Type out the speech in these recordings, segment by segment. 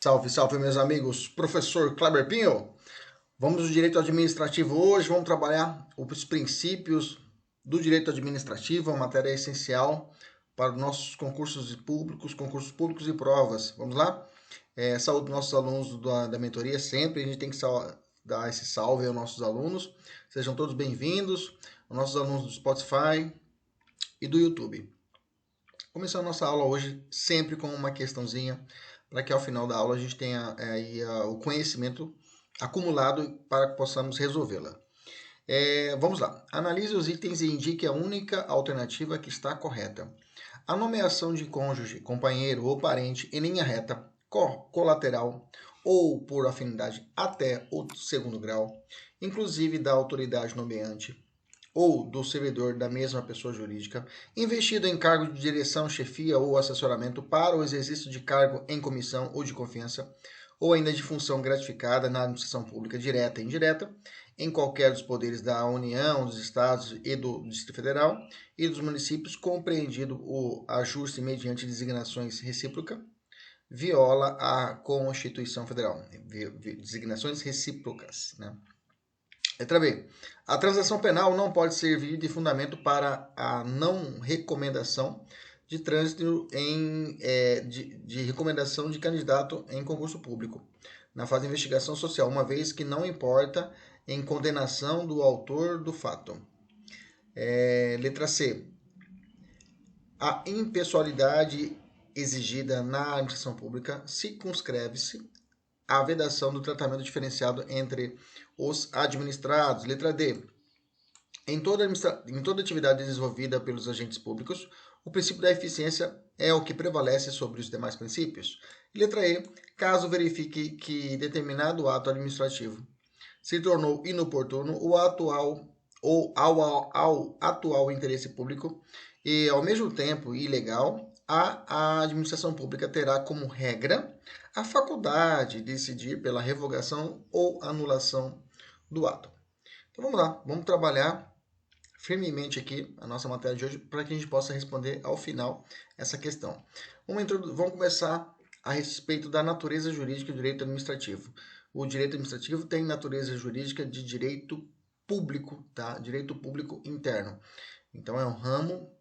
Salve, salve, meus amigos. Professor Kleber Pinho. Vamos no direito administrativo hoje. Vamos trabalhar os princípios do direito administrativo, uma matéria essencial para os nossos concursos públicos e provas. Vamos lá? Saúde nossos alunos da mentoria sempre. A gente tem que dar esse salve aos nossos alunos. Sejam todos bem-vindos. Aos nossos alunos do Spotify e do YouTube. Começando a nossa aula hoje sempre com uma questãozinha para que ao final da aula a gente tenha aí o conhecimento acumulado para que possamos resolvê-la. Vamos lá. Analise os itens e indique a única alternativa que está correta. A nomeação de cônjuge, companheiro ou parente em linha reta, colateral ou por afinidade até o segundo grau, inclusive da autoridade nomeante ou do servidor da mesma pessoa jurídica, investido em cargo de direção, chefia ou assessoramento para o exercício de cargo em comissão ou de confiança, ou ainda de função gratificada na administração pública direta e indireta, em qualquer dos poderes da União, dos Estados e do Distrito Federal e dos municípios, compreendido o ajuste mediante designações recíprocas, viola a Constituição Federal. Designações recíprocas, né? Letra B. A transação penal não pode servir de fundamento para a não recomendação de trânsito de recomendação de candidato em concurso público, na fase de investigação social, uma vez que não importa em condenação do autor do fato. Letra C. A impessoalidade exigida na administração pública circunscreve-se à vedação do tratamento diferenciado entre os administrados. Letra D. Em toda atividade desenvolvida pelos agentes públicos, o princípio da eficiência é o que prevalece sobre os demais princípios. Letra E. Caso verifique que determinado ato administrativo se tornou inoportuno ao atual interesse público e, ao mesmo tempo, ilegal, a administração pública terá como regra a faculdade de decidir pela revogação ou anulação do ato. Então vamos lá, vamos trabalhar firmemente aqui a nossa matéria de hoje para que a gente possa responder ao final essa questão. Vamos começar a respeito da natureza jurídica do direito administrativo. O direito administrativo tem natureza jurídica de direito público, tá? Direito público interno. Então é um ramo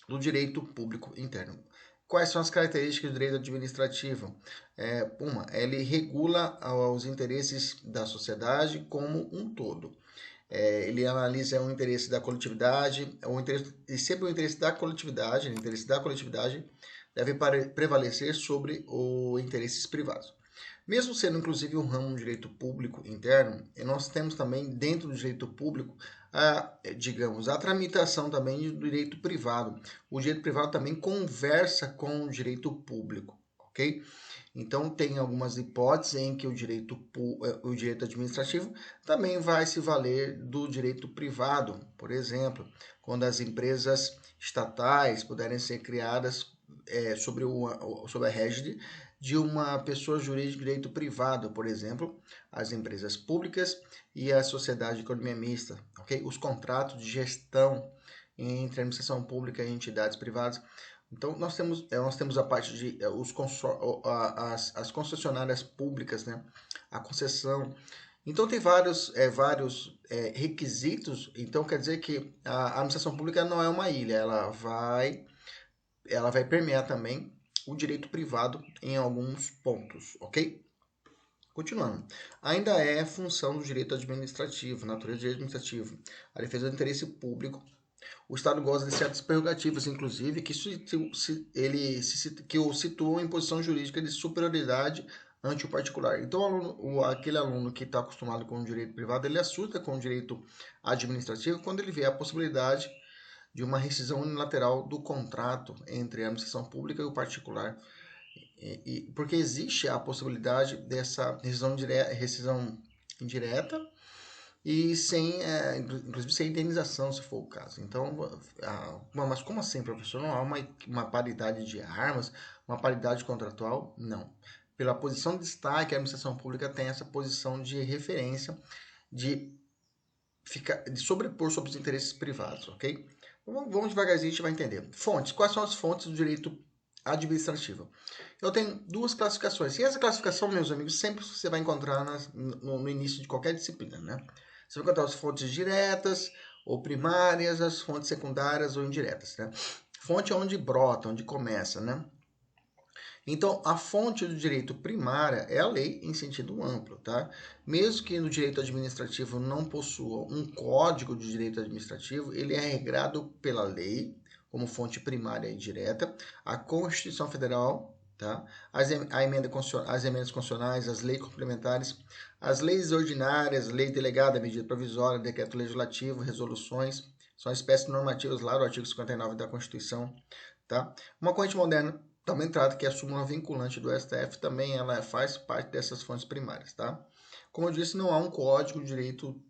do direito público interno. Quais são as características do direito administrativo? Ele regula os interesses da sociedade como um todo. Ele analisa o interesse da coletividade, e sempre o interesse da coletividade, deve prevalecer sobre os interesses privados. Mesmo sendo inclusive um ramo do direito público interno, nós temos também dentro do direito público a tramitação também do direito privado. O direito privado também conversa com o direito público, ok? Então, tem algumas hipóteses em que o direito administrativo também vai se valer do direito privado. Por exemplo, quando as empresas estatais puderem ser criadas sob a régide de uma pessoa jurídica de direito privado, por exemplo, as empresas públicas e a sociedade de economia mista, ok? Os contratos de gestão entre a administração pública e entidades privadas. Então, nós temos a parte de as concessionárias públicas, né? A concessão. Então, tem vários requisitos. Então, quer dizer que a administração pública não é uma ilha, ela vai permear também o direito privado em alguns pontos, ok? Continuando. Ainda é função do direito administrativo, natureza do direito administrativo, a defesa do interesse público. O Estado goza de certas prerrogativas, inclusive, que o situam em posição jurídica de superioridade ante o particular. Então, aquele aluno que está acostumado com o direito privado, ele assusta com o direito administrativo quando ele vê a possibilidade de uma rescisão unilateral do contrato entre a administração pública e o particular. Porque existe a possibilidade dessa rescisão indireta e inclusive sem indenização, se for o caso. Então, mas como assim, professor? Não há uma paridade de armas, uma paridade contratual? Não. Pela posição de destaque, a administração pública tem essa posição de referência de sobrepor sobre os interesses privados, ok? Vamos devagarzinho, a gente vai entender. Fontes. Quais são as fontes do direito administrativa. Eu tenho duas classificações. E essa classificação, meus amigos, sempre você vai encontrar no início de qualquer disciplina, né? Você vai encontrar as fontes diretas ou primárias, as fontes secundárias ou indiretas, né? Fonte é onde brota, onde começa, né? Então, a fonte do direito primária é a lei em sentido amplo, tá? Mesmo que no direito administrativo não possua um código de direito administrativo, ele é regrado pela lei, como fonte primária e direta, a Constituição Federal, tá? As emendas constitucionais, as leis complementares, as leis ordinárias, lei delegada, medida provisória, decreto legislativo, resoluções, são espécies normativas lá do artigo 59 da Constituição, tá? Uma corrente moderna também trata que a súmula vinculante do STF também ela faz parte dessas fontes primárias, tá? Como eu disse, não há um código de direito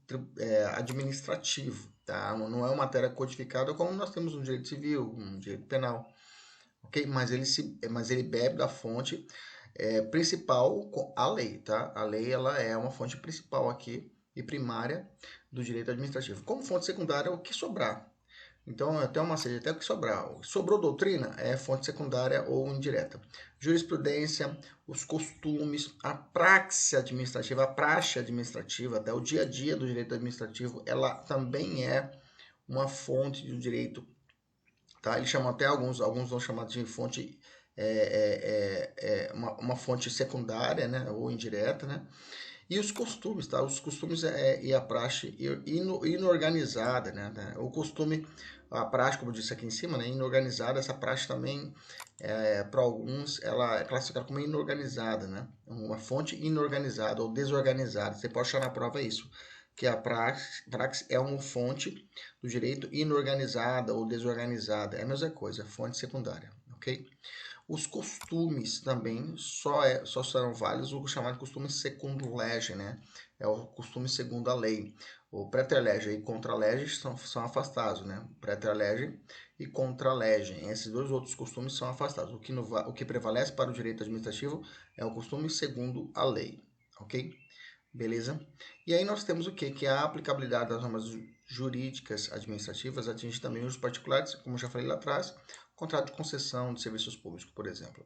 administrativo, tá? Não é uma matéria codificada como nós temos no direito civil, no direito penal, ok? Mas ele bebe da fonte principal, a lei, tá? A lei ela é uma fonte principal aqui e primária do direito administrativo. Como fonte secundária, o que sobrar. Então, até uma seja até o que sobrar. Sobrou doutrina, é fonte secundária ou indireta. Jurisprudência, os costumes, a praxe administrativa, a praxe administrativa, até o dia a dia do direito administrativo, ela também é uma fonte do direito. Tá? Eles chamam até alguns vão chamar de fonte, uma fonte secundária, né? Ou indireta, né? E os costumes, tá? Os costumes e a praxe inorganizada, né? O costume, a praxe, como eu disse aqui em cima, né? Inorganizada, essa praxe também, para alguns, ela é classificada como inorganizada, né? Uma fonte inorganizada ou desorganizada. Você pode achar na prova isso, que a praxe é uma fonte do direito inorganizada ou desorganizada. É a mesma coisa, fonte secundária, ok? Os costumes também só serão válidos o chamado costume segundo lege, né? É o costume segundo a lei. O praeter lege e contra lege são afastados, né? Praeter lege e contra lege. Esses dois outros costumes são afastados. O que prevalece para o direito administrativo é o costume segundo a lei, ok? Beleza? E aí nós temos o quê? Que a aplicabilidade das normas jurídicas administrativas atinge também os particulares, como eu já falei lá atrás, contrato de concessão de serviços públicos, por exemplo.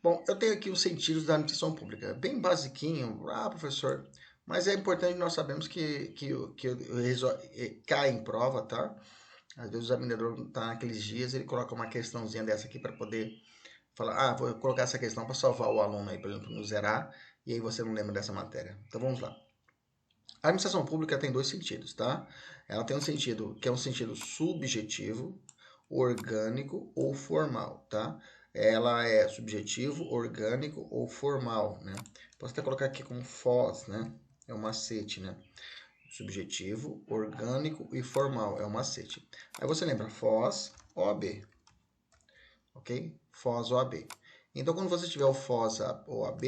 Bom, eu tenho aqui os sentidos da administração pública, bem basiquinho, professor, mas é importante nós sabemos que cai em prova, tá? Às vezes o examinador está naqueles dias, ele coloca uma questãozinha dessa aqui para poder falar, vou colocar essa questão para salvar o aluno aí, por exemplo, no zerar, e aí você não lembra dessa matéria. Então vamos lá. A administração pública tem dois sentidos, tá? Ela tem um sentido que é um sentido subjetivo, orgânico ou formal, tá? Ela é subjetivo, orgânico ou formal, né? Posso até colocar aqui como FOS, né? É um macete, né? Subjetivo, orgânico e formal é um macete. Aí você lembra FOS, OAB, ok? FOS, OAB. Então, quando você tiver o FOS ou OAB,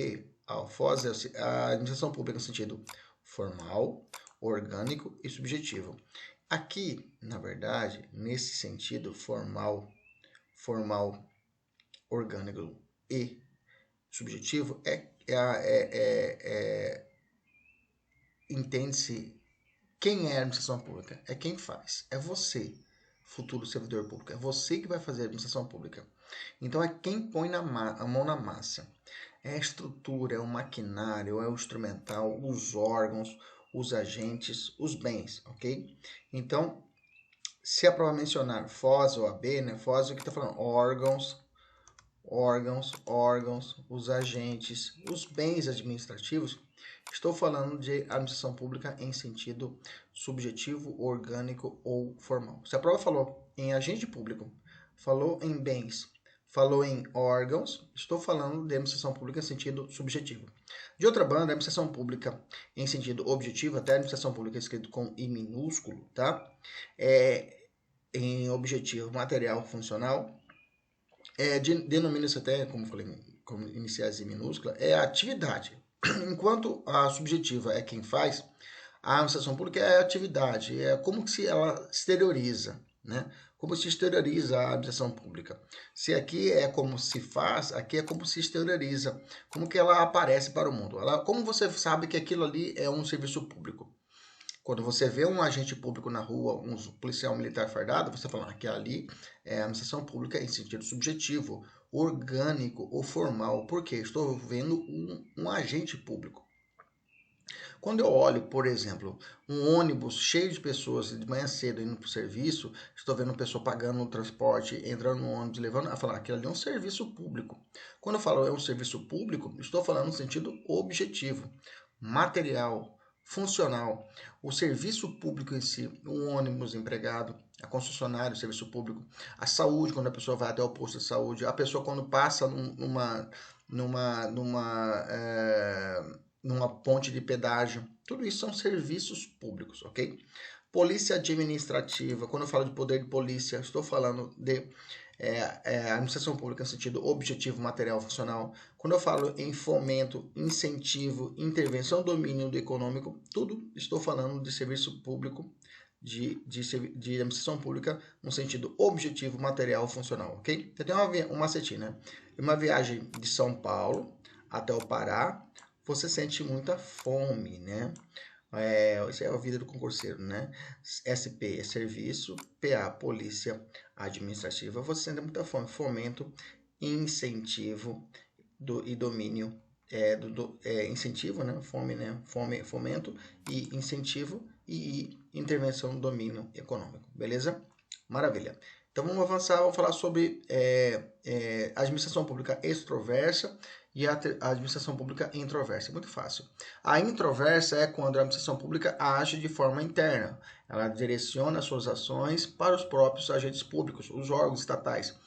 a FOS é a administração pública no sentido formal, orgânico e subjetivo. Aqui, na verdade, nesse sentido formal, orgânico e subjetivo, entende-se quem é a administração pública. É quem faz. É você, futuro servidor público. É você que vai fazer a administração pública. Então, é quem põe a mão na massa. É a estrutura, é o maquinário, é o instrumental, os órgãos, os agentes, os bens, ok? Então, se a prova mencionar FOS ou AB, né? FOS é o que está falando? Órgãos, os agentes, os bens administrativos. Estou falando de administração pública em sentido subjetivo, orgânico ou formal. Se a prova falou em agente público, falou em bens, falou em órgãos, estou falando de administração pública em sentido subjetivo. De outra banda, a administração pública em sentido objetivo, até a administração pública é escrito com I minúsculo, tá? Em objetivo material funcional, denomina-se até, como falei, como iniciais em minúscula, é a atividade. Enquanto a subjetiva é quem faz, a administração pública é a atividade, é como que ela exterioriza, né? Como se exterioriza a administração pública. Se aqui é como se faz, aqui é como se exterioriza, como que ela aparece para o mundo. Como você sabe que aquilo ali é um serviço público? Quando você vê um agente público na rua, um policial militar fardado, você fala que ali é a administração pública em sentido subjetivo, orgânico ou formal. Por quê? Estou vendo um agente público. Quando eu olho, por exemplo, um ônibus cheio de pessoas de manhã cedo indo para o serviço, estou vendo pessoa pagando o transporte, entrando no ônibus, levando, a falar aquilo ali é um serviço público. Quando eu falo é um serviço público, estou falando no sentido objetivo, material, funcional. O serviço público em si, o ônibus empregado, a concessionária, o serviço público, a saúde, quando a pessoa vai até o posto de saúde, a pessoa quando passa numa ponte de pedágio, tudo isso são serviços públicos, ok? Polícia administrativa, quando eu falo de poder de polícia, estou falando de administração pública no sentido objetivo, material, funcional. Quando eu falo em fomento, incentivo, intervenção, domínio do econômico, tudo estou falando de serviço público, de administração pública no sentido objetivo, material, funcional, ok? Eu tenho uma macetinha, né? Uma viagem de São Paulo até o Pará, você sente muita fome, né? Isso é a vida do concurseiro, né? SP é serviço, PA, polícia administrativa, você sente muita fome. Fomento, incentivo e domínio, incentivo, né? Fome, né? Fomento e incentivo e intervenção no domínio econômico, beleza? Maravilha. Então vamos avançar, vamos falar sobre administração pública extroversa e a administração pública introversa. É muito fácil. A introversa é quando a administração pública age de forma interna. Ela direciona suas ações para os próprios agentes públicos, os órgãos estatais.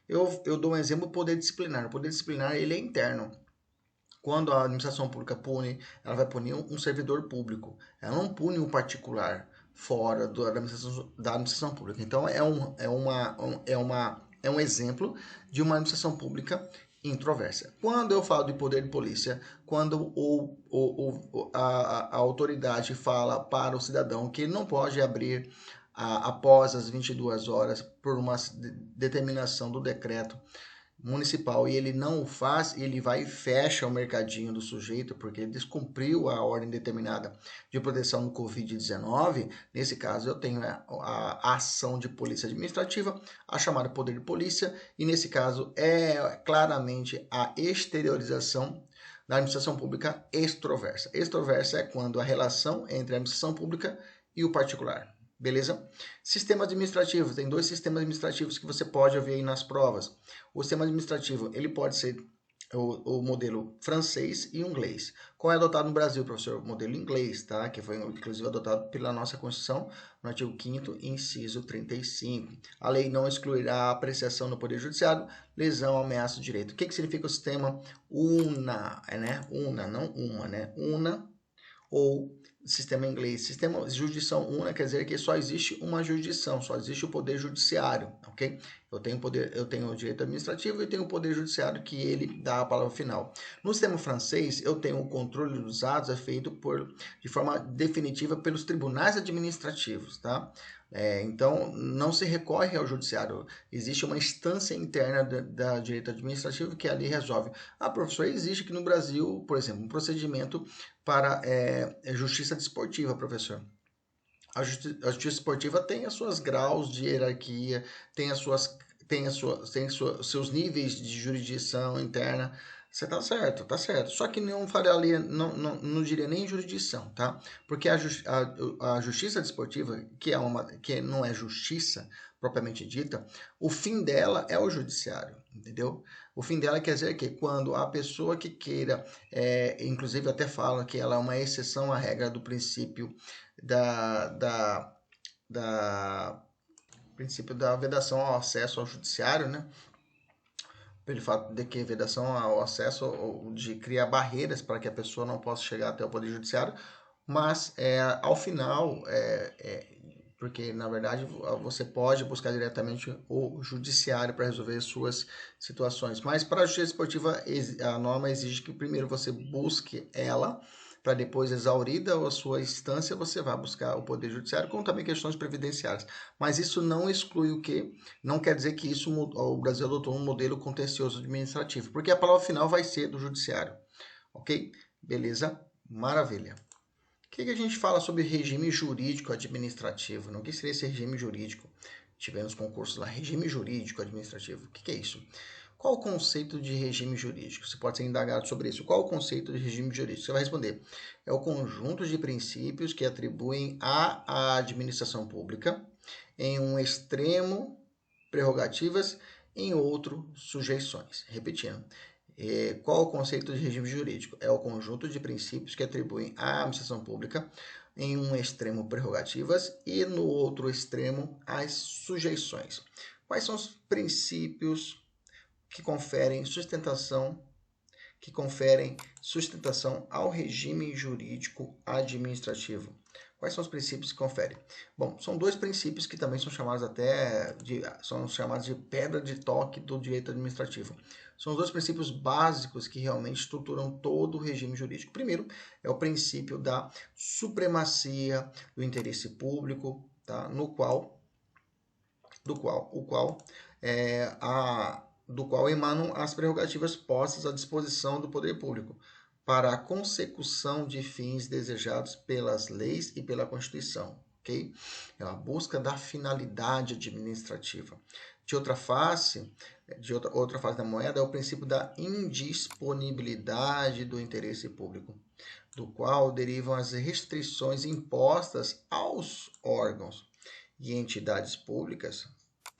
Eu dou um exemplo do poder disciplinar. O poder disciplinar ele é interno. Quando a administração pública pune, ela vai punir um servidor público. Ela não pune um particular fora da administração pública. Então, é um exemplo de uma administração pública introversa. Quando eu falo de poder de polícia, quando a autoridade fala para o cidadão que ele não pode abrir após as 22 horas por uma determinação do decreto municipal e ele não o faz, ele vai e fecha o mercadinho do sujeito porque ele descumpriu a ordem determinada de proteção do Covid-19, nesse caso eu tenho a ação de polícia administrativa, a chamada poder de polícia, e nesse caso é claramente a exteriorização da administração pública extroversa. Extroversa é quando a relação entre a administração pública e o particular. Beleza? Sistema administrativo. Tem dois sistemas administrativos que você pode ver aí nas provas. O sistema administrativo, ele pode ser o modelo francês e inglês. Qual é adotado no Brasil, professor? O modelo inglês, tá? Que foi, inclusive, adotado pela nossa Constituição, no artigo 5º, inciso 35. A lei não excluirá a apreciação no Poder Judiciário, lesão, ameaça de direito. O que significa o sistema UNA, né? UNA, não uma, né? UNA ou sistema inglês. Sistema de jurisdição única quer dizer que só existe uma jurisdição, só existe o poder judiciário, ok? Eu tenho o direito administrativo e tenho o poder judiciário que ele dá a palavra final. No sistema francês, eu tenho o controle dos atos é feito de forma definitiva pelos tribunais administrativos, tá? Então, não se recorre ao judiciário. Existe uma instância interna da direito administrativo que ali resolve. Ah, professor, existe aqui no Brasil, por exemplo, um procedimento para justiça desportiva, professor. A justiça esportiva tem os seus graus de hierarquia, tem seus níveis de jurisdição interna. Você tá certo, tá certo. Só que não faria, não diria nem jurisdição, tá? Porque a justiça desportiva, que não é justiça propriamente dita, o fim dela é o judiciário, entendeu? O fim dela quer dizer que quando a pessoa que queira, inclusive até fala que ela é uma exceção à regra do princípio princípio da vedação ao acesso ao judiciário, né? Pelo fato de que vedação ao acesso de criar barreiras para que a pessoa não possa chegar até o poder judiciário, mas ao final, porque na verdade você pode buscar diretamente o judiciário para resolver suas situações, mas para a justiça esportiva a norma exige que primeiro você busque ela, para depois, exaurida a sua instância, você vai buscar o Poder Judiciário, como também questões previdenciárias. Mas isso não exclui o quê? Não quer dizer que o Brasil adotou um modelo contencioso administrativo, porque a palavra final vai ser do Judiciário. Ok? Beleza? Maravilha. O que a gente fala sobre regime jurídico administrativo? O que seria esse regime jurídico? Tivemos concursos lá, regime jurídico administrativo. O que é isso? Qual o conceito de regime jurídico? Você pode ser indagado sobre isso. Qual o conceito de regime jurídico? Você vai responder: é o conjunto de princípios que atribuem à administração pública, em um extremo, prerrogativas, em outro, sujeições. Repetindo. Qual o conceito de regime jurídico? É o conjunto de princípios que atribuem à administração pública, em um extremo, prerrogativas, e no outro extremo, as sujeições. Quais são os princípios que conferem sustentação ao regime jurídico administrativo? Quais são os princípios que conferem? Bom, são dois princípios que também são chamados de pedra de toque do direito administrativo. São os dois princípios básicos que realmente estruturam todo o regime jurídico. Primeiro é o princípio da supremacia do interesse público, tá? Do qual emanam as prerrogativas postas à disposição do poder público para a consecução de fins desejados pelas leis e pela Constituição, ok? É a busca da finalidade administrativa. Outra face da moeda é o princípio da indisponibilidade do interesse público, do qual derivam as restrições impostas aos órgãos e entidades públicas,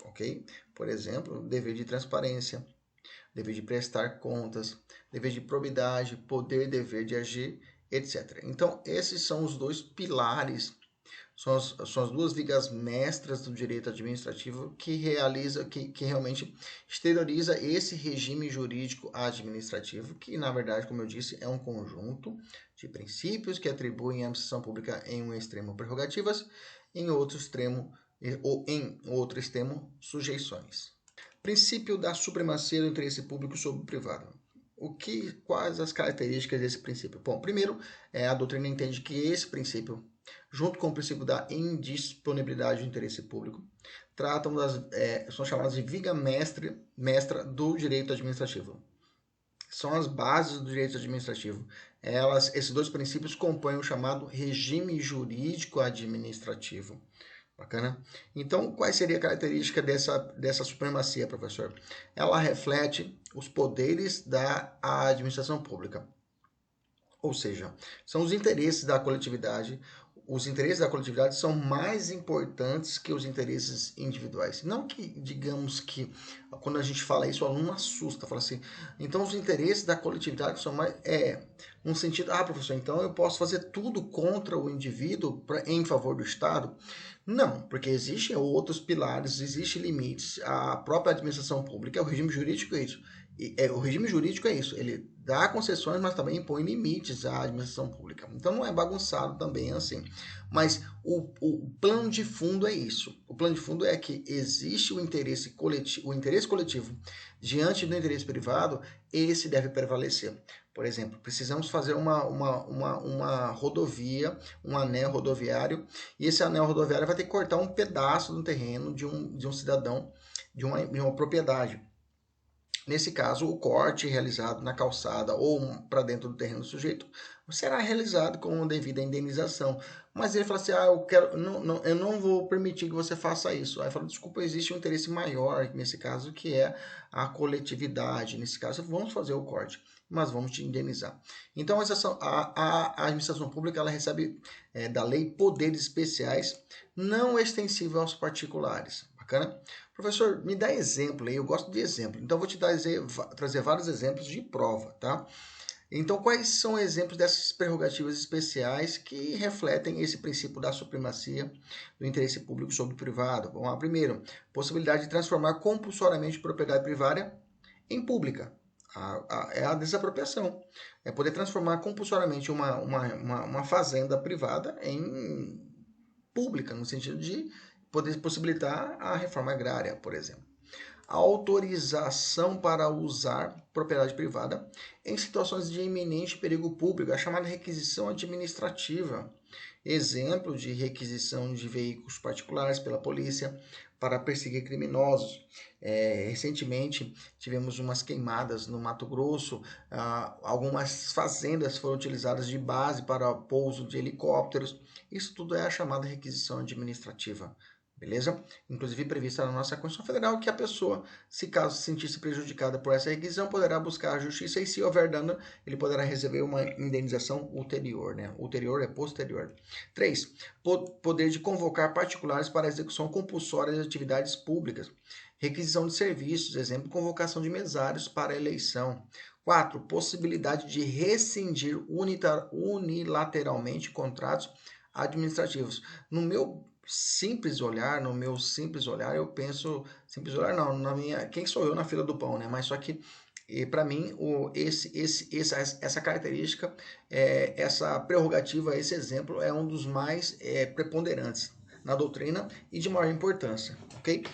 ok? Por exemplo, dever de transparência, dever de prestar contas, dever de probidade, poder e dever de agir, etc. Então, esses são os dois pilares, são as duas vigas mestras do direito administrativo que realmente exterioriza esse regime jurídico administrativo, que, na verdade, como eu disse, é um conjunto de princípios que atribuem à administração pública em um extremo prerrogativas, em outro extremo sujeições. Princípio da supremacia do interesse público sobre o privado. Quais as características desse princípio? Bom, primeiro, a doutrina entende que esse princípio, junto com o princípio da indisponibilidade do interesse público, são chamadas de viga mestra do direito administrativo. São as bases do direito administrativo. Esses dois princípios compõem o chamado regime jurídico administrativo. Bacana? Então, qual seria a característica dessa supremacia, professor? Ela reflete os poderes da administração pública. Ou seja, são os interesses da coletividade. Os interesses da coletividade são mais importantes que os interesses individuais. Não que, digamos que, quando a gente fala isso, o aluno assusta, fala assim, então os interesses da coletividade são mais... no sentido, professor, então eu posso fazer tudo contra o indivíduo em favor do Estado? Não, porque existem outros pilares, existem limites. A própria administração pública, o regime jurídico é isso. O regime jurídico é isso, ele dá concessões, mas também impõe limites à administração pública. Então não é bagunçado também assim. Mas o plano de fundo é isso. O plano de fundo é que existe o interesse coletivo diante do interesse privado, esse deve prevalecer. Por exemplo, precisamos fazer uma rodovia, um anel rodoviário, e esse anel rodoviário vai ter que cortar um pedaço do terreno de um cidadão, de uma propriedade. Nesse caso, o corte realizado na calçada ou para dentro do terreno do sujeito será realizado com devida indenização. Mas ele fala assim, eu não vou permitir que você faça isso. Aí fala, desculpa, existe um interesse maior nesse caso, que é a coletividade. Nesse caso, vamos fazer o corte, mas vamos te indenizar. Então, a administração pública ela recebe da lei poderes especiais não extensíveis aos particulares. Bacana? Professor, me dá exemplo aí, eu gosto de exemplo. Então, vou te trazer vários exemplos de prova, tá? Então, quais são exemplos dessas prerrogativas especiais que refletem esse princípio da supremacia do interesse público sobre o privado? Vamos lá. Primeiro, possibilidade de transformar compulsoriamente propriedade privada em pública. É a desapropriação. É poder transformar compulsoriamente uma fazenda privada em pública, no sentido de poder possibilitar a reforma agrária, por exemplo. A autorização para usar propriedade privada em situações de iminente perigo público, a chamada requisição administrativa. Exemplo de requisição de veículos particulares pela polícia para perseguir criminosos. Recentemente tivemos umas queimadas no Mato Grosso, algumas fazendas foram utilizadas de base para pouso de helicópteros. Isso tudo é a chamada requisição administrativa. beleza? Inclusive prevista na nossa Constituição Federal que a pessoa, se caso se sentisse prejudicada por essa requisição, poderá buscar a justiça e, se houver dano, ele poderá receber uma indenização ulterior, né? Ulterior é posterior. 3. Poder de convocar particulares para a execução compulsória de atividades públicas. Requisição de serviços, exemplo, convocação de mesários para eleição. 4. Possibilidade de rescindir unilateralmente contratos administrativos. No meu simples olhar, eu penso, simples olhar não, quem sou eu na fila do pão, né? Mas só que para mim essa característica, essa prerrogativa, esse exemplo é um dos mais preponderantes na doutrina e de maior importância, ok?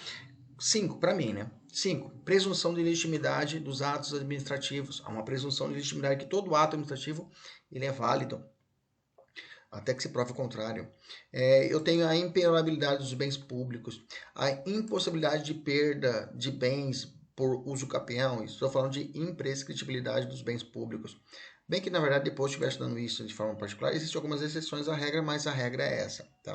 5, para mim, né? 5. Presunção de legitimidade dos atos administrativos. Há uma presunção de legitimidade que todo ato administrativo ele é válido, até que se prove o contrário. Eu tenho a impenhorabilidade dos bens públicos, a impossibilidade de perda de bens por uso capião. Estou falando de imprescritibilidade dos bens públicos. Bem que, na verdade, depois eu estivesse dando isso de forma particular, existem algumas exceções à regra, mas a regra é essa, tá?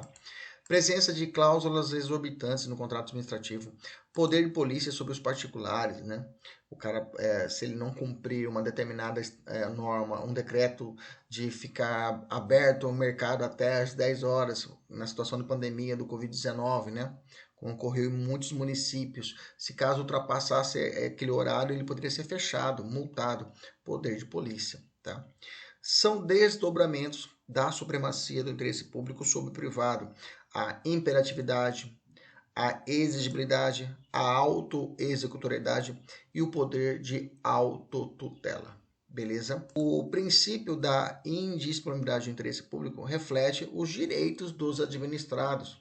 Presença de cláusulas exorbitantes no contrato administrativo, poder de polícia sobre os particulares, né? O cara, se ele não cumprir uma determinada norma, um decreto de ficar aberto o mercado até às 10 horas, na situação de pandemia do Covid-19, né? Como ocorreu em muitos municípios. Se caso ultrapassasse aquele horário, ele poderia ser fechado, multado. Poder de polícia, tá? São desdobramentos da supremacia do interesse público sobre o privado. A imperatividade, a exigibilidade, a autoexecutoriedade e o poder de autotutela. Beleza? O princípio da indisponibilidade do interesse público reflete os direitos dos administrados.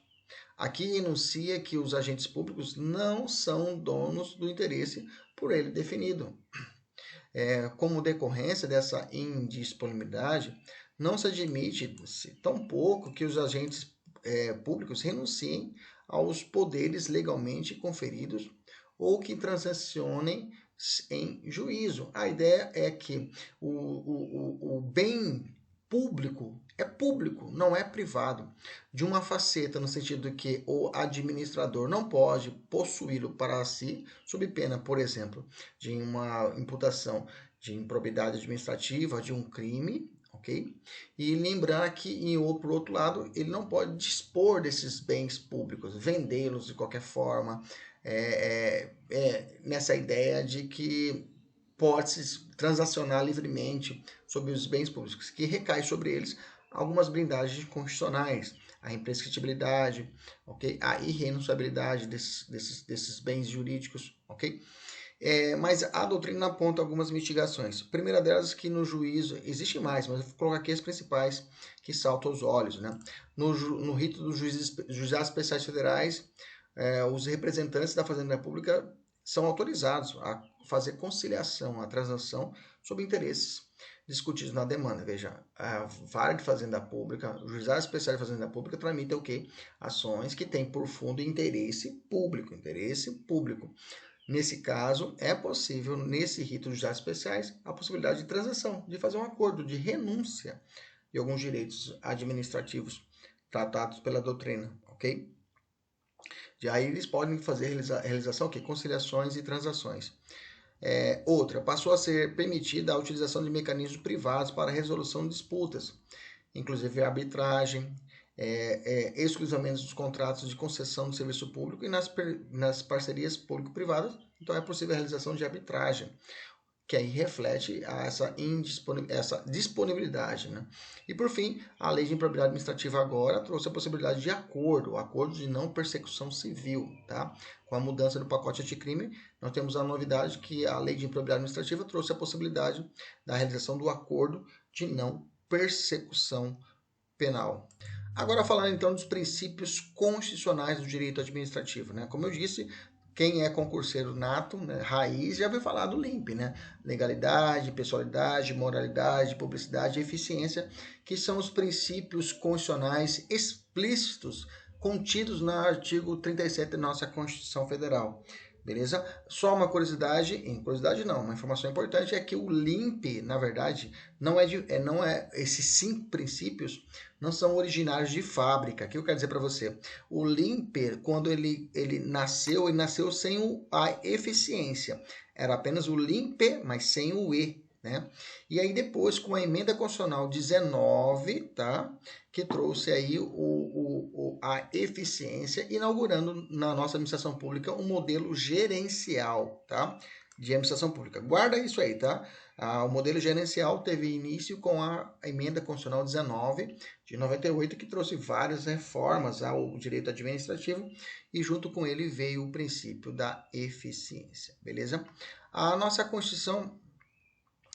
Aqui enuncia que os agentes públicos não são donos do interesse por ele definido. Como decorrência dessa indisponibilidade, não se admite tampouco que os agentes públicos renunciem aos poderes legalmente conferidos ou que transacionem em juízo. A ideia é que o bem público é público, não é privado. De uma faceta no sentido de que o administrador não pode possuí-lo para si, sob pena, por exemplo, de uma imputação de improbidade administrativa, de um crime, ok? E lembrar que, por outro lado, ele não pode dispor desses bens públicos, vendê-los de qualquer forma, nessa ideia de que pode-se transacionar livremente sobre os bens públicos, que recai sobre eles algumas blindagens constitucionais, a imprescritibilidade, ok? A irrenunciabilidade desses bens jurídicos, ok? Mas a doutrina aponta algumas mitigações. A primeira delas é que no juízo, existem mais, mas eu vou colocar aqui as principais que saltam aos olhos, né? No rito dos juizados especiais federais, os representantes da Fazenda Pública são autorizados a fazer conciliação, a transação sobre interesses discutidos na demanda. Veja, a Vara de Fazenda Pública, o Juizado Especial de Fazenda Pública tramita o quê? Ações que têm por fundo interesse público, Nesse caso, é possível, nesse rito dos juizados especiais, a possibilidade de transação, de fazer um acordo de renúncia de alguns direitos administrativos tratados pela doutrina, ok? De aí eles podem fazer realização, ok? Conciliações e transações. Outra, passou a ser permitida a utilização de mecanismos privados para a resolução de disputas, inclusive a arbitragem, exclusivamente dos contratos de concessão de serviço público e nas parcerias público-privadas. Então é possível a realização de arbitragem, que aí reflete essa disponibilidade, né? E por fim, a lei de improbidade administrativa agora trouxe a possibilidade de acordo de não persecução civil, tá? Com a mudança do pacote anticrime, nós temos a novidade que a lei de improbidade administrativa trouxe a possibilidade da realização do acordo de não persecução penal. Agora falando então dos princípios constitucionais do direito administrativo, né? Como eu disse, quem é concurseiro nato, né, raiz, já ouviu falar do LIMP, né? Legalidade, pessoalidade, moralidade, publicidade e eficiência, que são os princípios constitucionais explícitos contidos no artigo 37 da nossa Constituição Federal. Beleza? Só uma curiosidade não, uma informação importante é que o LIMP, na verdade, esses 5 princípios não são originários de fábrica. O que eu quero dizer para você? O LIMP, quando ele nasceu, ele nasceu sem a eficiência. Era apenas o LIMP, mas sem o E. Né? E aí depois, com a emenda constitucional 19, tá? Que trouxe aí a eficiência, inaugurando na nossa administração pública um modelo gerencial, tá? De administração pública. Guarda isso aí, tá? O modelo gerencial teve início com a emenda constitucional 19 de 98, que trouxe várias reformas ao direito administrativo e junto com ele veio o princípio da eficiência, beleza? A nossa Constituição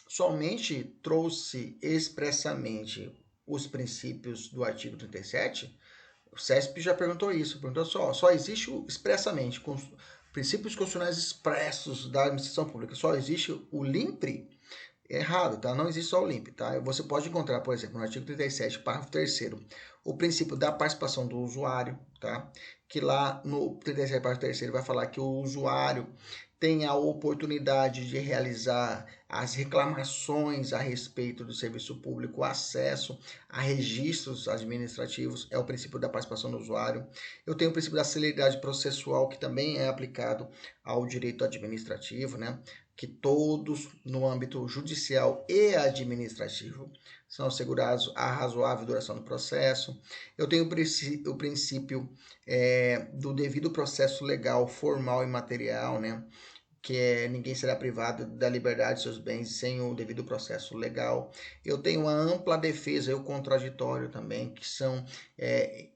somente trouxe expressamente os princípios do artigo 37, o CESP já perguntou isso, perguntou só existe expressamente, com princípios constitucionais expressos da administração pública, só existe o LIMPRE? Errado, tá? Não existe só o LIMP, tá? Você pode encontrar, por exemplo, no artigo 37, parágrafo 3º, o princípio da participação do usuário, tá? Que lá no 37, parágrafo 3º vai falar que o usuário tem a oportunidade de realizar as reclamações a respeito do serviço público, o acesso a registros administrativos, é o princípio da participação do usuário. Eu tenho o princípio da celeridade processual, que também é aplicado ao direito administrativo, né? Que todos, no âmbito judicial e administrativo, são assegurados a razoável duração do processo. Eu tenho o princípio do devido processo legal, formal e material, né? Que ninguém será privado da liberdade de seus bens sem o devido processo legal. Eu tenho a ampla defesa e o contraditório também, que são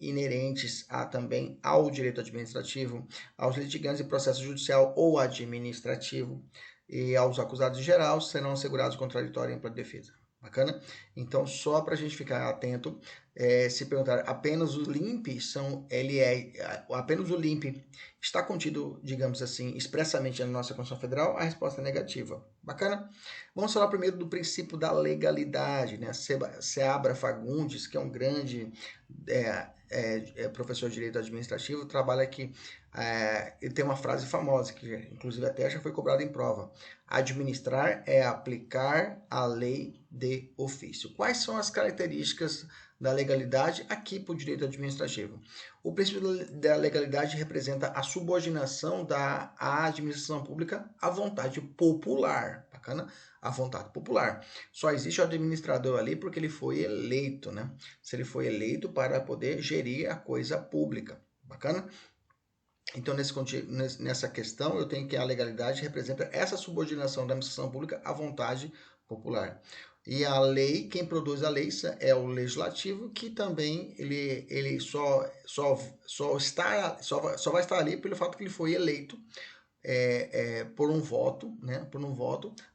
inerentes também ao direito administrativo, aos litigantes em processo judicial ou administrativo e aos acusados em geral serão assegurados contraditório e ampla defesa. Bacana? Então, só para a gente ficar atento, se perguntar apenas o LIMP apenas o LIMP está contido, digamos assim, expressamente na nossa Constituição Federal, a resposta é negativa. Bacana? Vamos falar primeiro do princípio da legalidade, né? Seabra Fagundes, que é um grande professor de direito administrativo, trabalha aqui. Ele tem uma frase famosa, que inclusive até já foi cobrada em prova: administrar é aplicar a lei de ofício. Quais são as características da legalidade aqui para o direito administrativo? O princípio da legalidade representa a subordinação da administração pública à vontade popular. Bacana? A vontade popular. Só existe o administrador ali porque ele foi eleito, né? Se ele foi eleito para poder gerir a coisa pública. Bacana? Então, nessa questão, eu tenho que a legalidade representa essa subordinação da administração pública à vontade popular. E a lei, quem produz a lei é o legislativo, que também ele só vai estar ali pelo fato que ele foi eleito por um voto, né,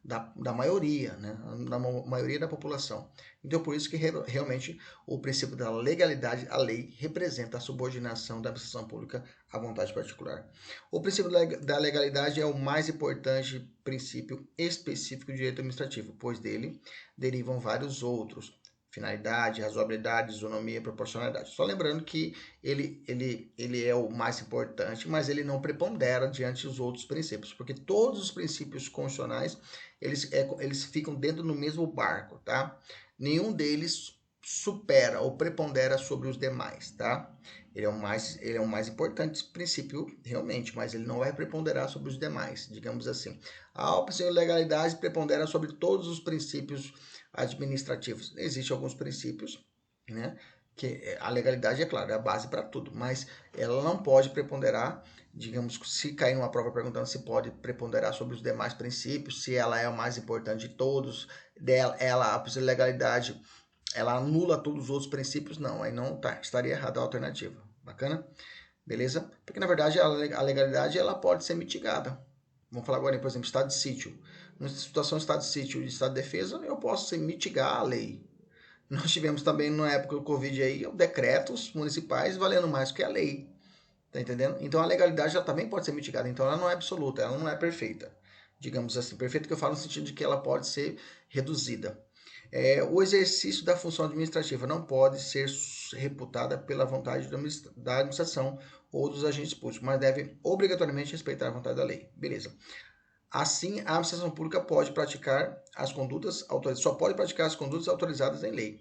da maioria, né, da maioria da população. Então, por isso que realmente o princípio da legalidade, a lei, representa a subordinação da administração pública à vontade particular. O princípio da legalidade é o mais importante princípio específico do direito administrativo, pois dele derivam vários outros: finalidade, razoabilidade, isonomia, proporcionalidade. Só lembrando que ele é o mais importante, mas ele não prepondera diante dos outros princípios, porque todos os princípios constitucionais, eles ficam dentro do mesmo barco, tá? Nenhum deles supera ou prepondera sobre os demais, tá? Ele é o mais importante princípio, realmente, mas ele não vai preponderar sobre os demais, digamos assim. A opção de legalidade prepondera sobre todos os princípios administrativos. Existem alguns princípios, né, que a legalidade, é claro, é a base para tudo, mas ela não pode preponderar, digamos, se cair numa prova perguntando se pode preponderar sobre os demais princípios, se ela é a mais importante de todos, a opção de legalidade, ela anula todos os outros princípios, não, aí não estaria errada a alternativa. Bacana? Beleza? Porque, na verdade, a legalidade ela pode ser mitigada. Vamos falar agora, por exemplo, estado de sítio. Numa situação de estado de sítio e de estado de defesa, eu posso mitigar a lei. Nós tivemos também, na época do Covid, aí, decretos municipais valendo mais que a lei. Tá entendendo? Então, a legalidade ela também pode ser mitigada. Então, ela não é absoluta, ela não é perfeita. Digamos assim, perfeita que eu falo no sentido de que ela pode ser reduzida. O exercício da função administrativa não pode ser reputada pela vontade da administração ou dos agentes públicos, mas deve obrigatoriamente respeitar a vontade da lei. Beleza. Assim, a administração pública pode praticar as condutas autorizadas, só pode praticar as condutas autorizadas em lei.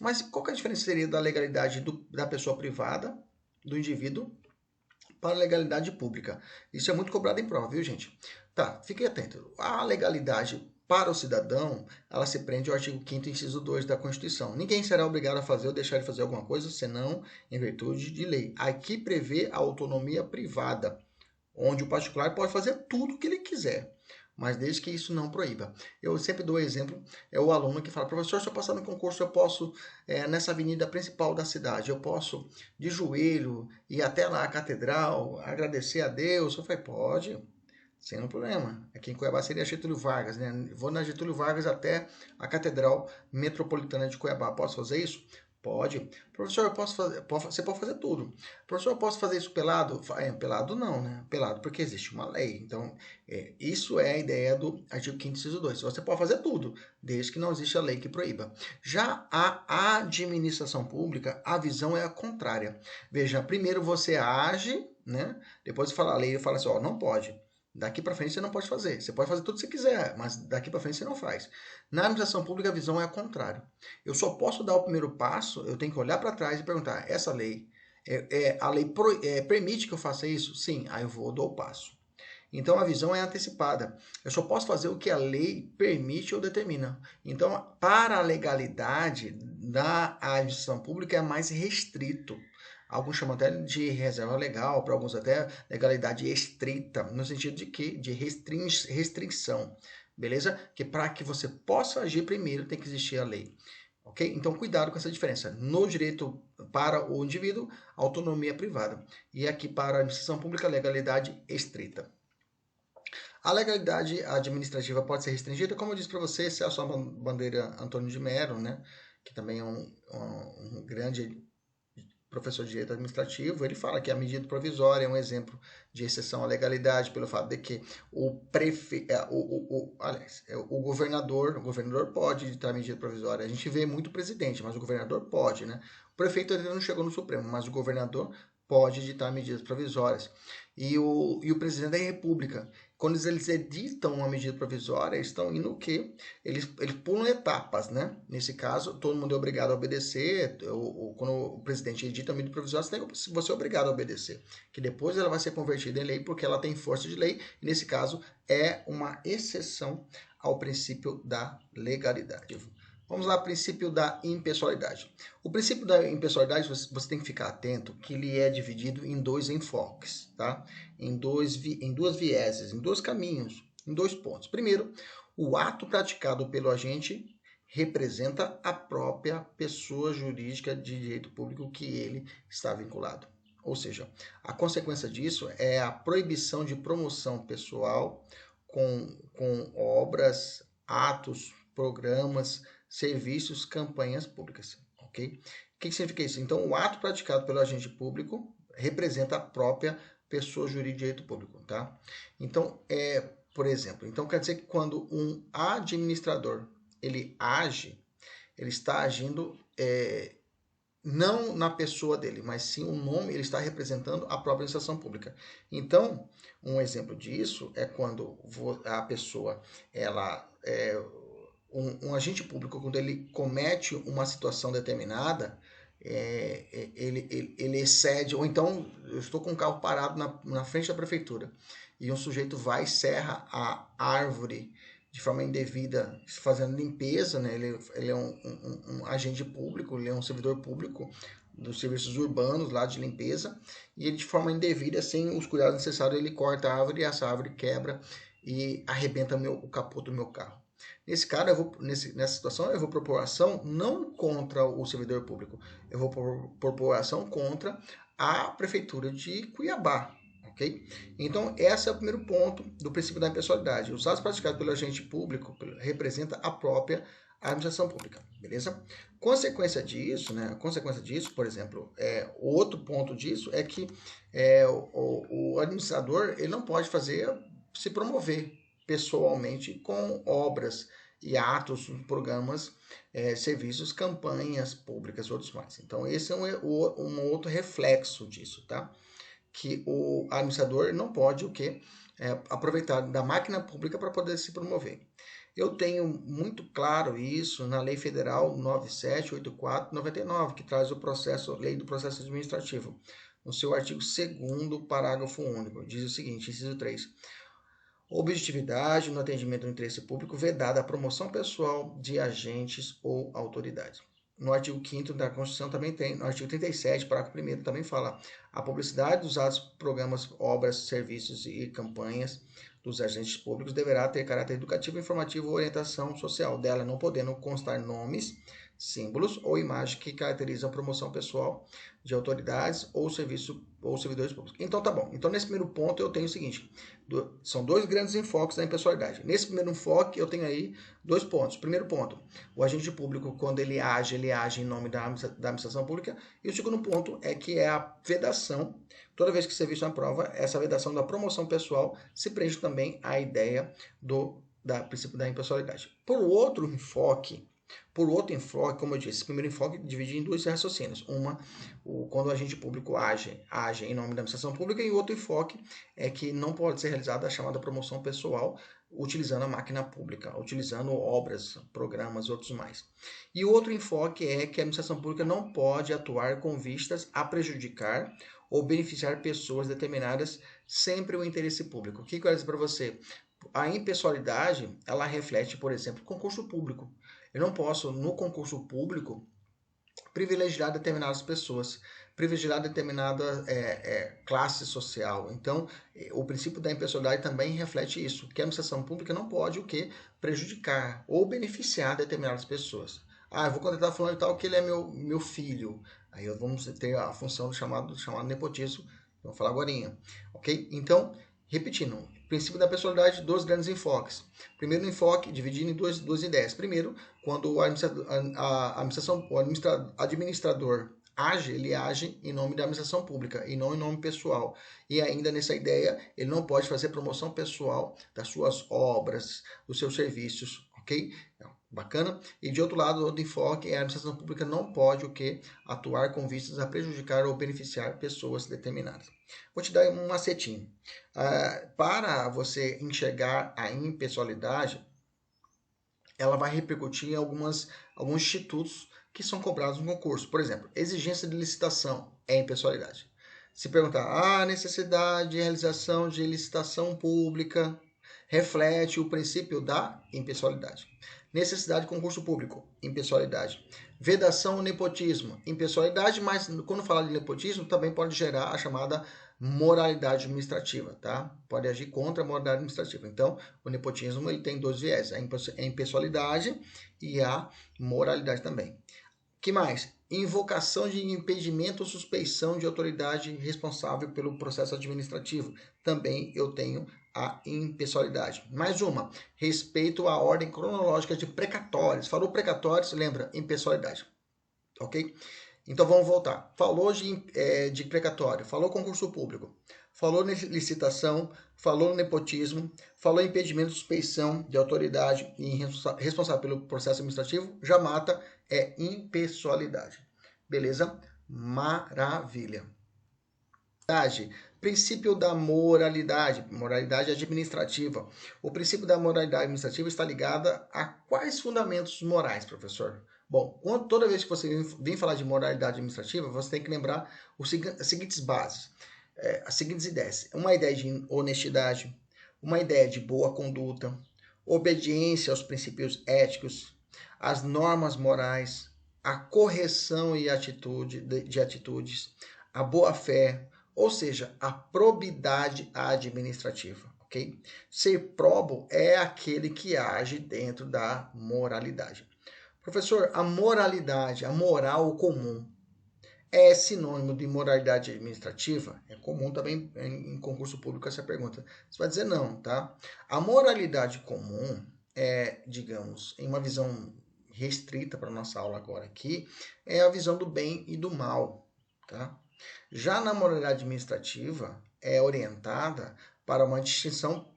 Mas qual que é a diferença seria da legalidade da pessoa privada, do indivíduo, para a legalidade pública? Isso é muito cobrado em prova, viu, gente? Tá, fiquem atentos. A legalidade para o cidadão, ela se prende ao artigo 5º, inciso 2 da Constituição. Ninguém será obrigado a fazer ou deixar de fazer alguma coisa, senão em virtude de lei. Aqui prevê a autonomia privada, onde o particular pode fazer tudo o que ele quiser, mas desde que isso não proíba. Eu sempre dou exemplo, é o aluno que fala, professor, se eu passar no concurso, eu posso, nessa avenida principal da cidade, eu posso, de joelho, ir até lá a catedral, agradecer a Deus. Eu falei, pode, sem nenhum problema. Aqui em Cuiabá seria Getúlio Vargas, né? Vou na Getúlio Vargas até a Catedral Metropolitana de Cuiabá. Posso fazer isso? Pode. Professor, eu posso fazer. Você pode fazer tudo. Professor, eu posso fazer isso pelado? Pelado não, né? Pelado porque existe uma lei. Então, isso é a ideia do artigo 5º, inciso 2. Você pode fazer tudo, desde que não exista lei que proíba. Já a administração pública, a visão é a contrária. Veja, primeiro você age, né? Depois fala a lei e fala assim, ó, não pode. Daqui para frente você não pode fazer. Você pode fazer tudo que você quiser, mas daqui para frente você não faz. Na administração pública a visão é a contrária. Eu só posso dar o primeiro passo, eu tenho que olhar para trás e perguntar, essa lei, a lei permite que eu faça isso? Sim, aí eu vou, dou o passo. Então a visão é antecipada. Eu só posso fazer o que a lei permite ou determina. Então, para a legalidade da administração pública é mais restrito. Alguns chamam até de reserva legal, para alguns até legalidade estrita, no sentido de que de restrição, beleza? Que para que você possa agir primeiro tem que existir a lei. Ok? Então, cuidado com essa diferença. No direito para o indivíduo, autonomia privada. E aqui para a administração pública, legalidade estrita. A legalidade administrativa pode ser restringida, como eu disse para você, Celso Bandeira Antônio de Mello, né? Que também é um grande professor de direito administrativo, ele fala que a medida provisória é um exemplo de exceção à legalidade pelo fato de que o governador pode editar medida provisória. A gente vê muito o presidente, mas o governador pode, né? O prefeito ainda não chegou no Supremo, mas o governador pode editar medidas provisórias. E o presidente da República, quando eles editam uma medida provisória, eles estão indo o quê? Eles pulam etapas, né? Nesse caso, todo mundo é obrigado a obedecer. Quando o presidente edita a medida provisória, você é obrigado a obedecer. Que depois ela vai ser convertida em lei porque ela tem força de lei. E nesse caso, é uma exceção ao princípio da legalidade. Vamos lá, princípio da impessoalidade. O princípio da impessoalidade, você tem que ficar atento que ele é dividido em dois enfoques, tá? Em duas vieses, em dois caminhos, em dois pontos. Primeiro, o ato praticado pelo agente representa a própria pessoa jurídica de direito público que ele está vinculado. Ou seja, a consequência disso é a proibição de promoção pessoal com obras, atos, programas, serviços, campanhas públicas, ok? O que significa isso? Então, o ato praticado pelo agente público representa a própria pessoa jurídica de direito público, tá? Então, por exemplo, então quer dizer que quando um administrador, ele age, ele está agindo não na pessoa dele, mas sim o nome, ele está representando a própria administração pública. Então, um exemplo disso é quando a pessoa, ela um agente público, quando ele comete uma situação determinada, ele excede, ou então eu estou com um carro parado na frente da prefeitura e um sujeito vai e serra a árvore de forma indevida, fazendo limpeza, né? Ele é um agente público, ele é um servidor público dos serviços urbanos lá de limpeza, e ele de forma indevida, sem os cuidados necessários, ele corta a árvore e essa árvore quebra e arrebenta o capô do meu carro. Nesse caso, nessa situação, eu vou propor ação não contra o servidor público, eu vou propor ação contra a prefeitura de Cuiabá, ok? Então, esse é o primeiro ponto do princípio da impessoalidade. Os atos praticados pelo agente público representa a própria administração pública, beleza? Consequência disso, por exemplo, outro ponto disso é que o administrador ele não pode se promover pessoalmente com obras e atos, programas, serviços, campanhas públicas e outros mais. Então, esse é um outro reflexo disso, tá? que o administrador não pode o quê? Aproveitar da máquina pública para poder se promover. Eu tenho muito claro isso na Lei Federal 9784/99, que traz o processo, Lei do Processo Administrativo. No seu artigo 2º, parágrafo único, diz o seguinte, inciso 3. Objetividade no atendimento do interesse público vedada a promoção pessoal de agentes ou autoridades. No artigo 5º da Constituição também tem, no artigo 37, parágrafo 1º, também fala a publicidade dos atos, programas, obras, serviços e campanhas dos agentes públicos deverá ter caráter educativo, informativo ou orientação social, dela não podendo constar nomes, símbolos ou imagens que caracterizam a promoção pessoal de autoridades ou servidores públicos. Então tá bom. Então nesse primeiro ponto eu tenho o seguinte, são dois grandes enfoques da impessoalidade. Nesse primeiro enfoque eu tenho aí 2 pontos. Primeiro ponto, o agente público quando ele age em nome da administração pública, e o segundo ponto é que é a vedação. Toda vez que você vê isso na prova, essa vedação da promoção pessoal se prende também à ideia do princípio da impessoalidade. Por outro enfoque, como eu disse, o primeiro enfoque divide em 2 raciocínios. Quando o agente público age em nome da administração pública, e o outro enfoque é que não pode ser realizada a chamada promoção pessoal utilizando a máquina pública, utilizando obras, programas e outros mais. E o outro enfoque é que a administração pública não pode atuar com vistas a prejudicar ou beneficiar pessoas determinadas, sempre o interesse público. O que eu quero dizer para você? A impessoalidade, ela reflete, por exemplo, concurso público. Eu não posso, no concurso público, privilegiar determinadas pessoas, privilegiar determinada classe social. Então, o princípio da impessoalidade também reflete isso, que a administração pública não pode o quê? Prejudicar ou beneficiar determinadas pessoas. Eu vou contratar fulano e tal, que ele é meu filho. Aí vamos ter a função do chamado nepotismo, vamos falar agorinha, ok? Então, repetindo, princípio da pessoalidade, 2 grandes enfoques. Primeiro enfoque, dividido em duas ideias. Primeiro, quando o administrador ele age em nome da administração pública e não em nome pessoal. E ainda nessa ideia, ele não pode fazer promoção pessoal das suas obras, dos seus serviços, ok? Bacana? E de outro lado, o outro enfoque é a administração pública não pode o quê? Atuar com vistas a prejudicar ou beneficiar pessoas determinadas. Vou te dar um macetinho. Para você enxergar a impessoalidade, ela vai repercutir em alguns institutos que são cobrados no concurso. Por exemplo, exigência de licitação é impessoalidade. Se perguntar, a necessidade de realização de licitação pública reflete o princípio da impessoalidade. Necessidade de concurso público, impessoalidade. Vedação ou nepotismo, impessoalidade, mas quando fala de nepotismo, também pode gerar a chamada moralidade administrativa, tá? Pode agir contra a moralidade administrativa. Então, o nepotismo ele tem 2 viés, a impessoalidade e a moralidade também. Que mais? Invocação de impedimento ou suspeição de autoridade responsável pelo processo administrativo. Também eu tenho a impessoalidade. Mais uma, respeito à ordem cronológica de precatórios. Falou precatórios, lembra, impessoalidade. Ok? Então vamos voltar. Falou de precatório, falou concurso público, falou licitação, falou nepotismo, falou impedimento de suspeição de autoridade e responsável pelo processo administrativo, já mata, é impessoalidade. Beleza? Maravilha. Princípio da moralidade administrativa. O princípio da moralidade administrativa está ligado a quais fundamentos morais, professor? Bom, toda vez que você vem falar de moralidade administrativa, você tem que lembrar as seguintes bases, as seguintes ideias. Uma ideia de honestidade, uma ideia de boa conduta, obediência aos princípios éticos, as normas morais, a correção e de atitudes, a boa-fé, ou seja, a probidade administrativa, ok? Ser probo é aquele que age dentro da moralidade. Professor, a moralidade, a moral comum, é sinônimo de moralidade administrativa? É comum também em concurso público essa pergunta. Você vai dizer não, tá? A moralidade comum é, digamos, em uma visão restrita para a nossa aula agora aqui, é a visão do bem e do mal, tá? Já na moralidade administrativa, é orientada para uma distinção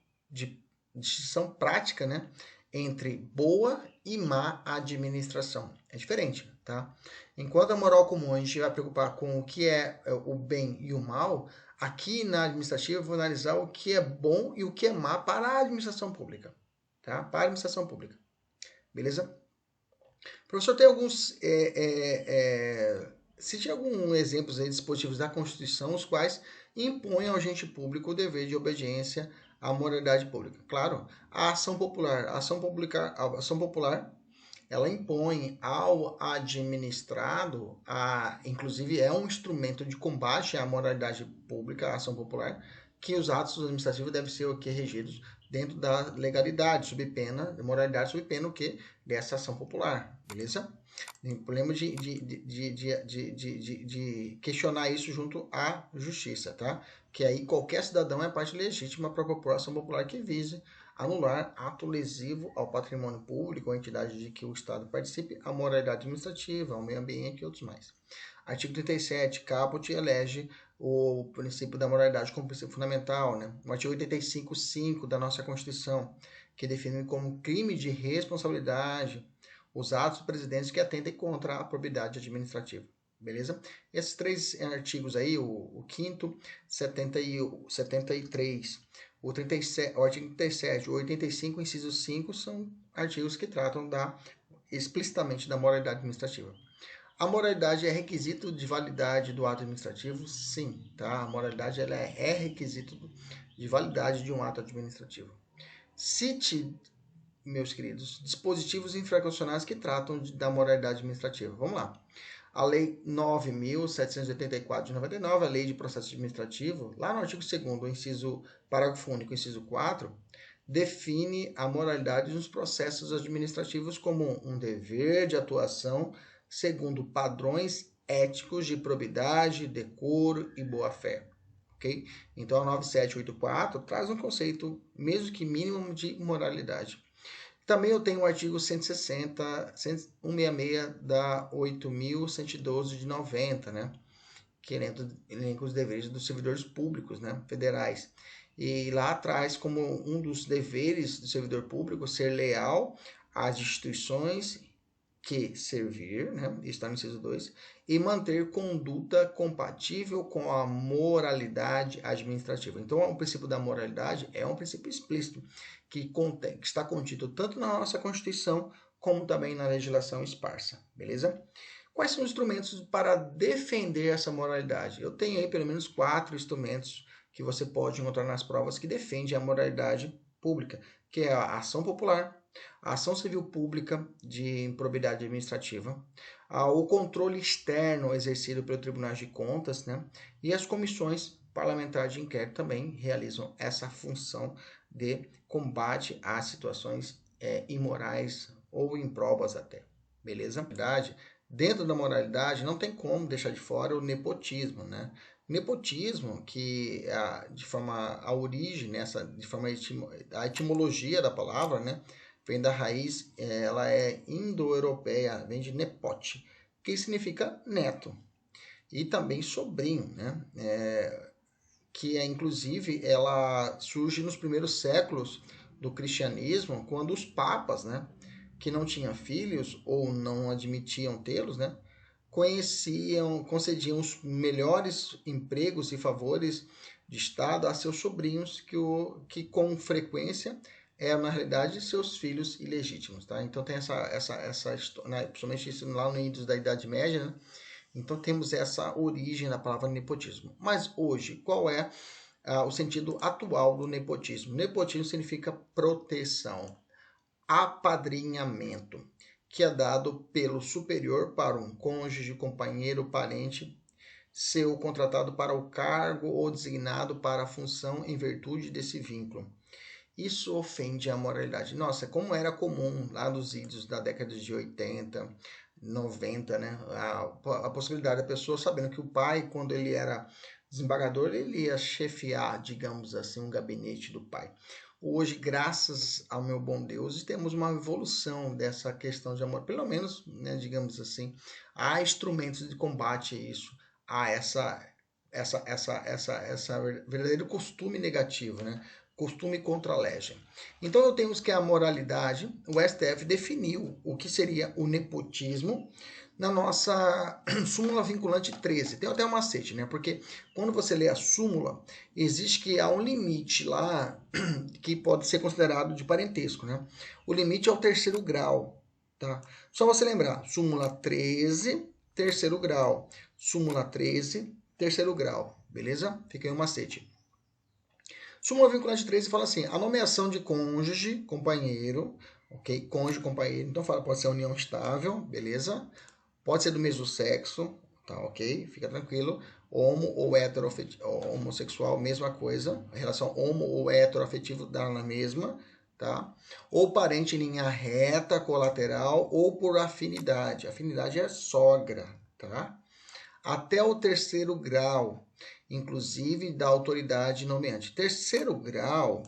prática, né, entre boa e má administração. É diferente, tá? Enquanto a moral comum a gente vai preocupar com o que é o bem e o mal, Aqui na administrativa eu vou analisar o que é bom e o que é má para a administração pública, tá? Para a administração pública, beleza? Professor, tem alguns, cite alguns exemplos aí de dispositivos da Constituição, os quais impõem ao agente público o dever de obediência à moralidade pública. Claro, a ação popular, ela impõe ao administrado, inclusive é um instrumento de combate à moralidade pública, à ação popular, que os atos administrativos devem ser o que regidos dentro da legalidade, sob pena, de moralidade, sob pena o que? Dessa ação popular, beleza? Tem problema de questionar isso junto à justiça, tá? Que aí qualquer cidadão é parte legítima para propor ação popular que vise anular ato lesivo ao patrimônio público ou entidade de que o Estado participe, à moralidade administrativa, ao meio ambiente e outros mais. Artigo 37, caput elege o princípio da moralidade como princípio fundamental, né? O artigo 85.5 da nossa Constituição, que define como crime de responsabilidade os atos do presidente que atentem contra a probidade administrativa. Beleza? Esses três artigos aí, o 5º, 73, o artigo 37, o 85, inciso 5, são artigos que tratam explicitamente da moralidade administrativa. A moralidade é requisito de validade do ato administrativo? Sim, tá? A moralidade ela é requisito de validade de um ato administrativo. Cite, meus queridos, dispositivos infraconstitucionais que tratam da moralidade administrativa. Vamos lá. A Lei 9.784 de 99, a Lei de Processo Administrativo, lá no artigo 2º, inciso parágrafo único, inciso 4, define a moralidade nos processos administrativos como um dever de atuação segundo padrões éticos de probidade, decoro e boa-fé. Okay? Então, a 9784 traz um conceito, mesmo que mínimo, de moralidade. Também eu tenho o artigo 160, 166 da 8.112 de 90, né? Que elenca os deveres dos servidores públicos, né? Federais. E lá traz como um dos deveres do servidor público ser leal às instituições que servir, né? Está no inciso 2, e manter conduta compatível com a moralidade administrativa. Então, o princípio da moralidade é um princípio explícito que está contido tanto na nossa Constituição como também na legislação esparsa, beleza? Quais são os instrumentos para defender essa moralidade? Eu tenho aí pelo menos 4 instrumentos que você pode encontrar nas provas que defendem a moralidade pública, que é a ação popular, a ação civil pública de improbidade administrativa, o controle externo exercido pelo Tribunal de Contas, né? E as comissões parlamentares de inquérito também realizam essa função de combate a situações imorais ou improbas até, beleza? Dentro da moralidade não tem como deixar de fora o nepotismo, né? Nepotismo, que de forma a origem, de forma a etimologia da palavra, né? Vem da raiz, ela é indo-europeia, vem de nepote, que significa neto, e também sobrinho, né? Que inclusive ela surge nos primeiros séculos do cristianismo, quando os papas, né, que não tinham filhos ou não admitiam tê-los, né, concediam os melhores empregos e favores de Estado a seus sobrinhos, que com frequência eram, na realidade, seus filhos ilegítimos, tá? Então tem essa história, né? Principalmente isso lá no início da Idade Média, né? Então temos essa origem da palavra nepotismo. Mas hoje, qual é o sentido atual do nepotismo? Nepotismo significa proteção, apadrinhamento, que é dado pelo superior para um cônjuge, companheiro, parente, seu contratado para o cargo ou designado para a função em virtude desse vínculo. Isso ofende a moralidade. Nossa, como era comum lá nos idos da década de 80, 90, né? A possibilidade da pessoa sabendo que o pai, quando ele era desembargador, ele ia chefiar, digamos assim, um gabinete do pai. Hoje, graças ao meu bom Deus, temos uma evolução dessa questão de amor. Pelo menos, né, digamos assim, há instrumentos de combate a isso, a essa verdadeiro costume negativo, né? Costume contra a legem. Então, temos que a moralidade, o STF definiu o que seria o nepotismo na nossa súmula vinculante 13. Tem até um macete, né? Porque quando você lê a súmula, existe que há um limite lá que pode ser considerado de parentesco, né? O limite é o terceiro grau, tá? Só você lembrar, súmula 13, terceiro grau. Súmula 13, terceiro grau, beleza? Fica aí o macete. Súmula vinculante 13 fala assim, a nomeação de cônjuge, companheiro, ok? Cônjuge, companheiro, então fala, pode ser união estável, beleza? Pode ser do mesmo sexo, tá ok? Fica tranquilo. Homo ou homossexual, mesma coisa. A relação homo ou heteroafetivo dá na mesma, tá? Ou parente em linha reta, colateral, ou por afinidade. Afinidade é sogra, tá? Até o terceiro grau, inclusive da autoridade nomeante. Terceiro grau,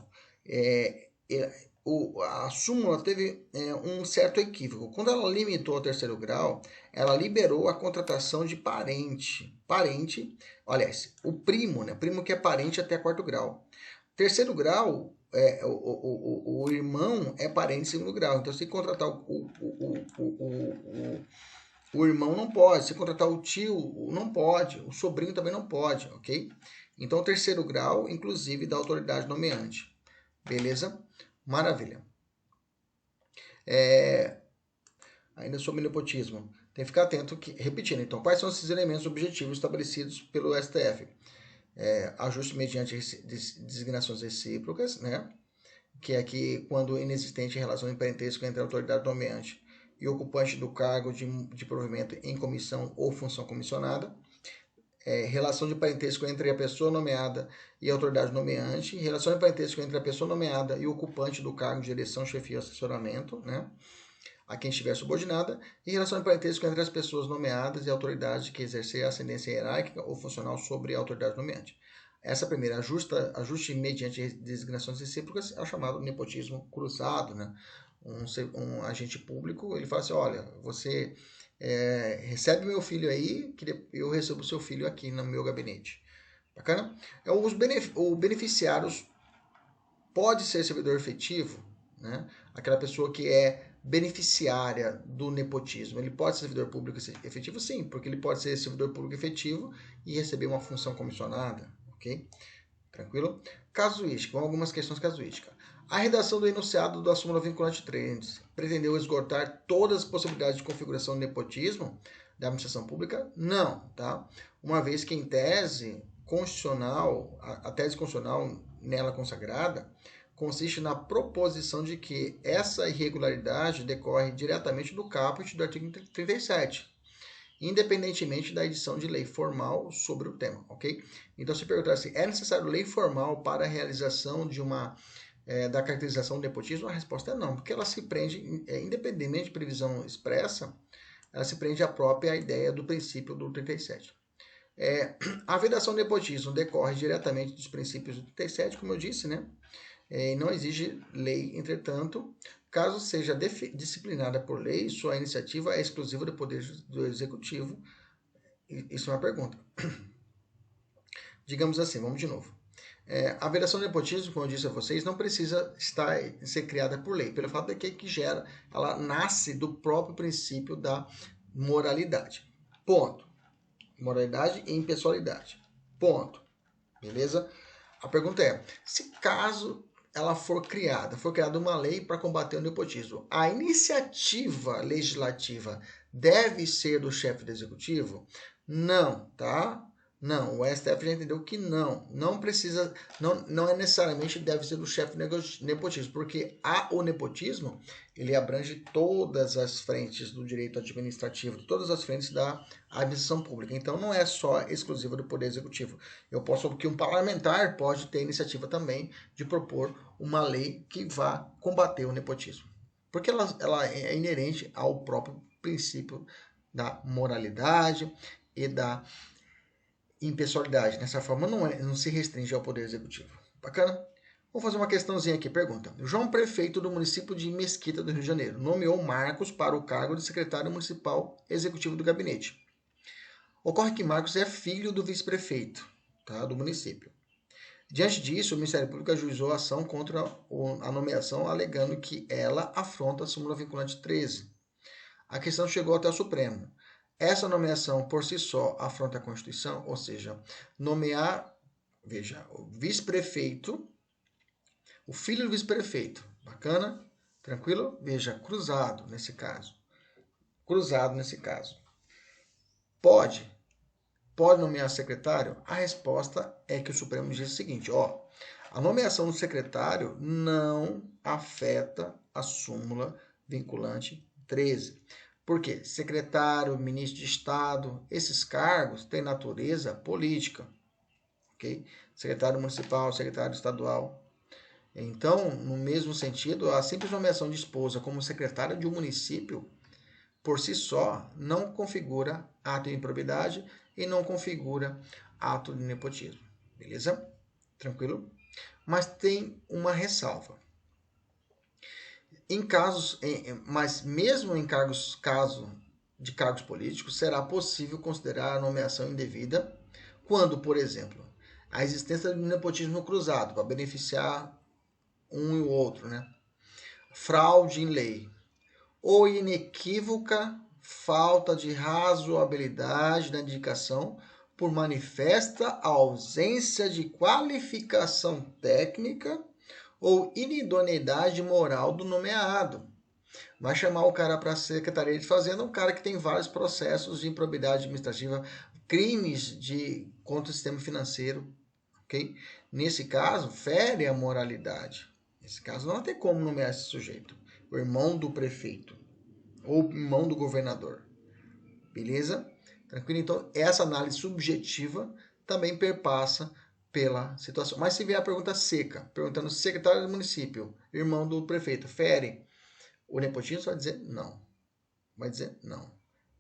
a súmula teve um certo equívoco. Quando ela limitou ao terceiro grau, ela liberou a contratação de parente. Parente, aliás, o primo, né? Primo que é parente até quarto grau. Terceiro grau, o irmão é parente de segundo grau. Então, se contratar o irmão não pode, se contratar o tio não pode, o sobrinho também não pode, ok? Então, terceiro grau, inclusive da autoridade nomeante. Beleza? Maravilha. Ainda sobre nepotismo. Tem que ficar atento, repetindo. Então, quais são esses elementos objetivos estabelecidos pelo STF? Ajuste mediante designações recíprocas, né? Que é que quando inexistente relação de parentesco entre a autoridade nomeante e o ocupante do cargo de provimento em comissão ou função comissionada. Relação de parentesco entre a pessoa nomeada e a autoridade nomeante. Relação de parentesco entre a pessoa nomeada e o ocupante do cargo de direção, chefia ou assessoramento, né? A quem estiver subordinada, e relação de parentesco entre as pessoas nomeadas e a autoridade que exercer a ascendência hierárquica ou funcional sobre a autoridade nomeante. Essa primeira ajuste mediante designações recíprocas é o chamado nepotismo cruzado, né? Um agente público, ele fala assim, olha, você recebe meu filho aí, que eu recebo seu filho aqui no meu gabinete. Bacana? Os beneficiários pode ser servidor efetivo, né? Aquela pessoa que é beneficiária do nepotismo. Ele pode ser servidor público efetivo? Sim, porque ele pode ser servidor público efetivo e receber uma função comissionada, ok? Tranquilo? Casuística, vamos algumas questões casuísticas. A redação do enunciado da súmula vinculante 3 pretendeu esgotar todas as possibilidades de configuração do nepotismo da administração pública? Não, tá? Uma vez que em tese constitucional, a tese constitucional nela consagrada, consiste na proposição de que essa irregularidade decorre diretamente do caput do artigo 37, independentemente da edição de lei formal sobre o tema, ok? Então, se perguntar se é necessário lei formal para a realização de da caracterização do nepotismo, a resposta é não, porque ela se prende, independentemente de previsão expressa, ela se prende à própria ideia do princípio do 37. A vedação do nepotismo decorre diretamente dos princípios do 37, como eu disse, né? Não exige lei, entretanto, caso seja disciplinada por lei, sua iniciativa é exclusiva do poder do executivo. Isso é uma pergunta. Digamos assim, vamos de novo. A vedação do nepotismo, como eu disse a vocês, não precisa ser criada por lei, pelo fato de que gera, ela nasce do próprio princípio da moralidade. Ponto. Moralidade e impessoalidade. Ponto. Beleza? A pergunta é, se caso ela for criada uma lei para combater o nepotismo, a iniciativa legislativa deve ser do chefe do executivo? Não, tá? Não, o STF já entendeu que não precisa, não é necessariamente deve ser do chefe nepotismo, porque o nepotismo, ele abrange todas as frentes do direito administrativo, todas as frentes da administração pública. Então não é só exclusiva do Poder Executivo. Que um parlamentar pode ter iniciativa também de propor uma lei que vá combater o nepotismo, porque ela é inerente ao próprio princípio da moralidade e da impessoalidade. Dessa forma, não se restringe ao Poder Executivo. Bacana? Vou fazer uma questãozinha aqui. Pergunta. João Prefeito do município de Mesquita, do Rio de Janeiro, nomeou Marcos para o cargo de secretário municipal executivo do gabinete. Ocorre que Marcos é filho do vice-prefeito, tá, do município. Diante disso, o Ministério Público ajuizou a ação contra a nomeação, alegando que ela afronta a súmula vinculante 13. A questão chegou até o Supremo. Essa nomeação por si só afronta a Constituição, ou seja, nomear, veja, o vice-prefeito, o filho do vice-prefeito, bacana? Tranquilo? Veja, cruzado nesse caso. Cruzado nesse caso. Pode nomear secretário? A resposta é que o Supremo diz o seguinte, ó, a nomeação do secretário não afeta a súmula vinculante 13. Por quê? Secretário, ministro de Estado, esses cargos têm natureza política, ok? Secretário municipal, secretário estadual. Então, no mesmo sentido, a simples nomeação de esposa como secretária de um município, por si só, não configura ato de improbidade e não configura ato de nepotismo. Beleza? Tranquilo? Mas tem uma ressalva. Mas mesmo em caso de cargos políticos, será possível considerar a nomeação indevida quando, por exemplo, a existência de nepotismo cruzado para beneficiar um e o outro, né? Fraude em lei ou inequívoca falta de razoabilidade na indicação por manifesta ausência de qualificação técnica ou inidoneidade moral do nomeado. Vai chamar o cara para a Secretaria de Fazenda, um cara que tem vários processos de improbidade administrativa, crimes contra o sistema financeiro, ok? Nesse caso, fere a moralidade. Nesse caso, não tem como nomear esse sujeito, o irmão do prefeito ou irmão do governador. Beleza? Tranquilo? Então, essa análise subjetiva também perpassa pela situação. Mas se vier a pergunta seca, perguntando se secretário do município, irmão do prefeito, fere o nepotismo, vai dizer não. Vai dizer não.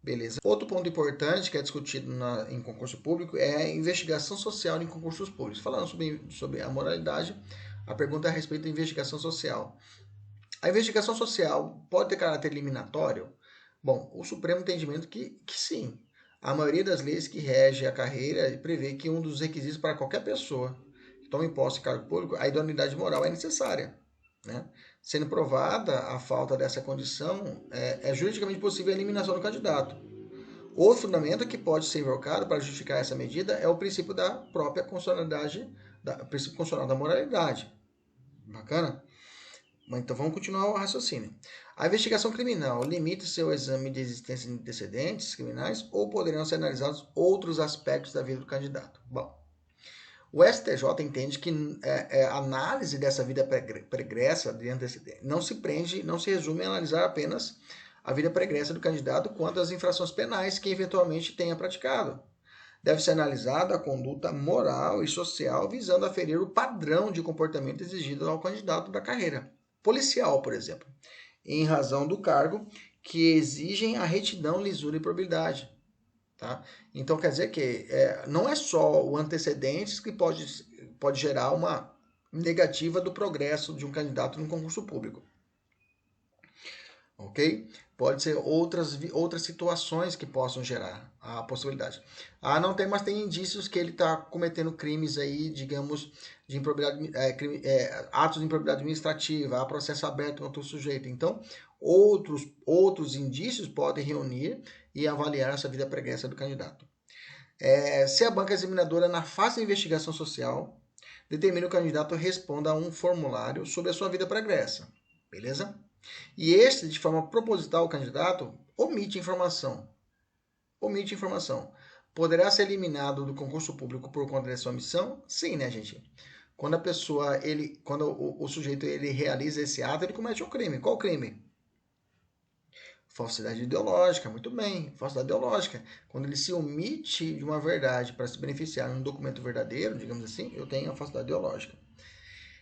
Beleza. Outro ponto importante que é discutido em concurso público é a investigação social em concursos públicos. Falando sobre a moralidade, a pergunta é a respeito da investigação social. A investigação social pode ter caráter eliminatório? Bom, o Supremo tem entendimento que sim. A maioria das leis que rege a carreira prevê que um dos requisitos para qualquer pessoa que tome posse de cargo público, a idoneidade moral é necessária. Né? Sendo provada a falta dessa condição, é juridicamente possível a eliminação do candidato. Outro fundamento que pode ser invocado para justificar essa medida é o princípio da própria constitucionalidade, o princípio constitucional da moralidade. Bacana? Então vamos continuar o raciocínio. A investigação criminal limita-se ao exame de existência de antecedentes criminais ou poderão ser analisados outros aspectos da vida do candidato? Bom, o STJ entende que a análise dessa vida pregressa de antecedentes não se resume a analisar apenas a vida pregressa do candidato quanto às infrações penais que eventualmente tenha praticado. Deve ser analisada a conduta moral e social visando aferir o padrão de comportamento exigido ao candidato da carreira policial, por exemplo, em razão do cargo que exigem a retidão, lisura e probidade. Tá? Então quer dizer que não é só o antecedentes que pode gerar uma negativa do progresso de um candidato no concurso público. Ok? Pode ser outras situações que possam gerar a possibilidade. Não tem, mas tem indícios que ele está cometendo crimes aí, digamos, de improbidade, atos de improbidade administrativa, há processo aberto contra o sujeito. Então, outros indícios podem reunir e avaliar essa vida pregressa do candidato. Se a banca examinadora, na fase de investigação social, determina que o candidato responda a um formulário sobre a sua vida pregressa. Beleza? E este, de forma proposital, o candidato omite informação. Poderá ser eliminado do concurso público por conta dessa omissão? Sim, né, gente? Quando a pessoa, quando o sujeito ele realiza esse ato, ele comete um crime. Qual crime? Falsidade ideológica, muito bem. Falsidade ideológica. Quando ele se omite de uma verdade para se beneficiar de um documento verdadeiro, digamos assim, eu tenho a falsidade ideológica.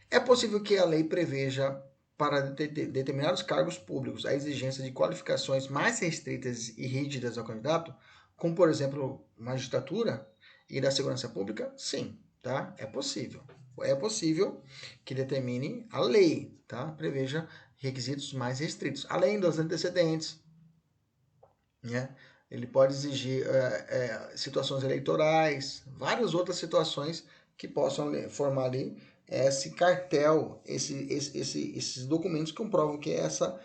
É possível que a lei preveja para determinados cargos públicos a exigência de qualificações mais restritas e rígidas ao candidato, como, por exemplo, magistratura e da segurança pública? Sim, tá? É possível. É possível que determine a lei, tá? Preveja requisitos mais restritos, além dos antecedentes, né? Ele pode exigir situações eleitorais, várias outras situações que possam formar ali esse cartel, esses documentos que comprovam que é essa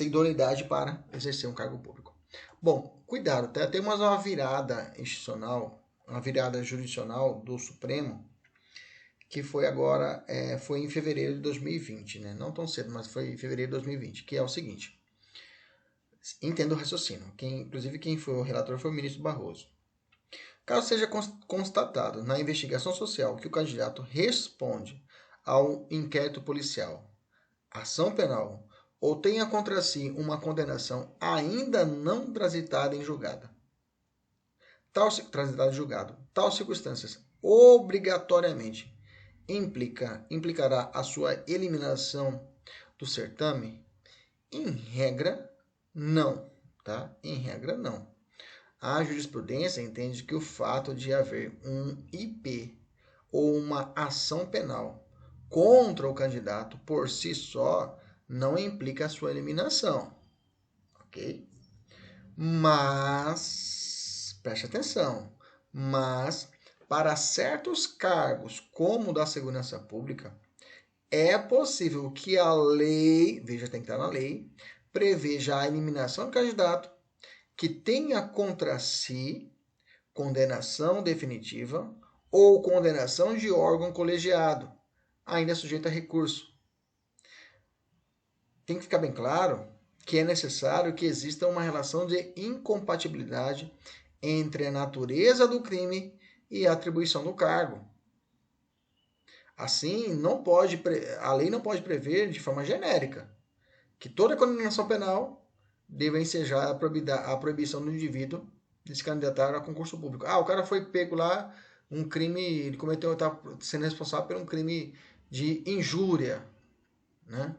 idoneidade para exercer um cargo público. Bom, cuidado, tá? Temos uma virada institucional, uma virada jurisdicional do Supremo, que foi agora, foi em fevereiro de 2020, né? Não tão cedo, mas foi em fevereiro de 2020, que é o seguinte. Entenda o raciocínio. Inclusive, quem foi o relator foi o ministro Barroso. Caso seja constatado na investigação social que o candidato responde ao inquérito policial, ação penal ou tenha contra si uma condenação ainda não transitada em julgado, tal circunstâncias obrigatoriamente implicará a sua eliminação do certame? Em regra, não, tá? Em regra, não. A jurisprudência entende que o fato de haver um IP ou uma ação penal contra o candidato por si só não implica a sua eliminação, ok? Mas, preste atenção, mas para certos cargos, como o da segurança pública, é possível que a lei, veja, tem que estar na lei, preveja a eliminação do candidato que tenha contra si condenação definitiva ou condenação de órgão colegiado, ainda sujeito a recurso. Tem que ficar bem claro que é necessário que exista uma relação de incompatibilidade entre a natureza do crime e a atribuição do cargo. Assim, a lei não pode prever de forma genérica que toda condenação penal deva ensejar a proibição do indivíduo de se candidatar a concurso público. O cara foi pego lá, um crime, ele cometeu, está sendo responsável por um crime de injúria, né?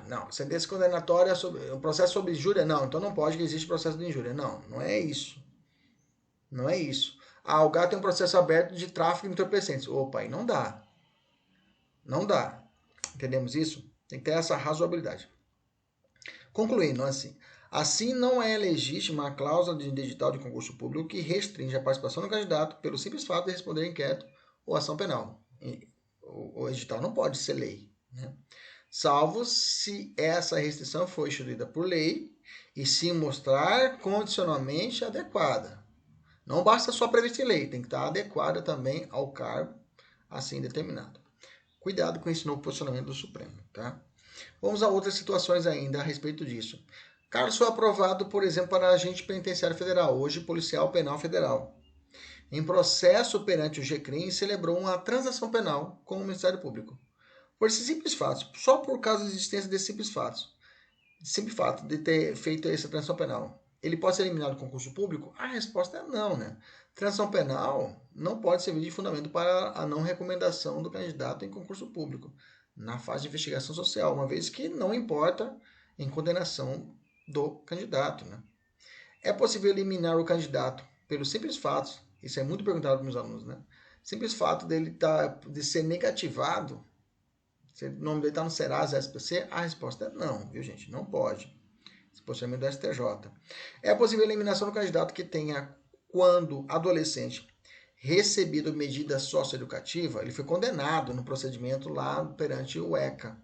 Não, sentença condenatória sobre o processo sobre injúria, não, então não pode que existe processo de injúria. Não, não é isso. Não é isso. O cara tem um processo aberto de tráfico de entorpecentes. Opa, aí não dá. Não dá. Entendemos isso? Tem que ter essa razoabilidade. Concluindo, assim não é legítima a cláusula de edital de concurso público que restringe a participação do candidato pelo simples fato de responder a inquérito ou ação penal. O edital não pode ser lei, né? Salvo se essa restrição for instituída por lei e se mostrar condicionalmente adequada. Não basta só prevista em lei, tem que estar adequada também ao cargo assim determinado. Cuidado com esse novo posicionamento do Supremo, tá? Vamos a outras situações ainda a respeito disso. Carlos foi aprovado, por exemplo, para agente penitenciário federal, hoje policial penal federal. Em processo perante o GCRIM, celebrou uma transação penal com o Ministério Público. Por esses simples fatos, só por causa da existência desses simples fato de ter feito essa transação penal, ele pode ser eliminado do concurso público? A resposta é não, né? Transação penal não pode servir de fundamento para a não recomendação do candidato em concurso público, na fase de investigação social, uma vez que não importa em condenação do candidato, né? É possível eliminar o candidato pelos simples fatos, isso é muito perguntado para os alunos, né? Simples fato de ser negativado, se o nome dele está no Serasa SPC, a resposta é não, viu gente? Não pode. Esse posicionamento do STJ. É possível a eliminação do candidato que tenha, quando adolescente, recebido medida socioeducativa, ele foi condenado no procedimento lá perante o ECA.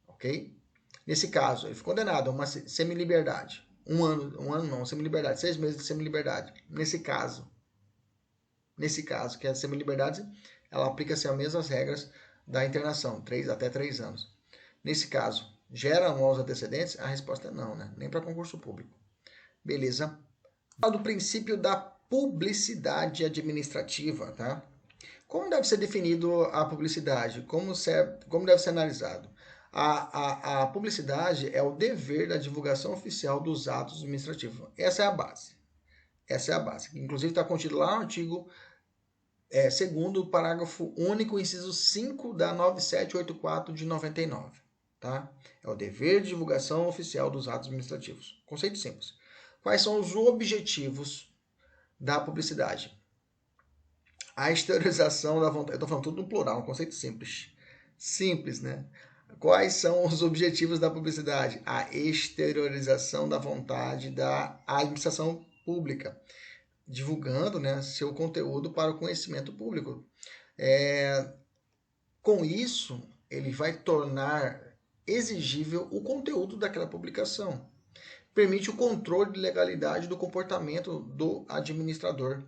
Ok? Nesse caso, ele foi condenado a uma semiliberdade. Um ano não, semiliberdade, 6 meses de semiliberdade. Nesse caso, que é a semiliberdade, ela aplica-se as mesmas regras da internação, até 3 anos. Nesse caso, geram maus antecedentes? A resposta é não, né? Nem para concurso público. Beleza. Do princípio da publicidade administrativa, tá? Como deve ser definido a publicidade? Como deve ser analisado? A publicidade é o dever da divulgação oficial dos atos administrativos. Essa é a base. Essa é a base. Inclusive está contido lá no artigo segundo o parágrafo único, inciso 5 da 9784 de 99. Tá? É o dever de divulgação oficial dos atos administrativos. Conceito simples. Quais são os objetivos da publicidade? A exteriorização da vontade. Eu estou falando tudo no plural, um conceito simples. Simples, né? Quais são os objetivos da publicidade? A exteriorização da vontade da administração pública, divulgando, né, seu conteúdo para o conhecimento público. Com isso, ele vai tornar exigível o conteúdo daquela publicação. permite o controle de legalidade do comportamento do administrador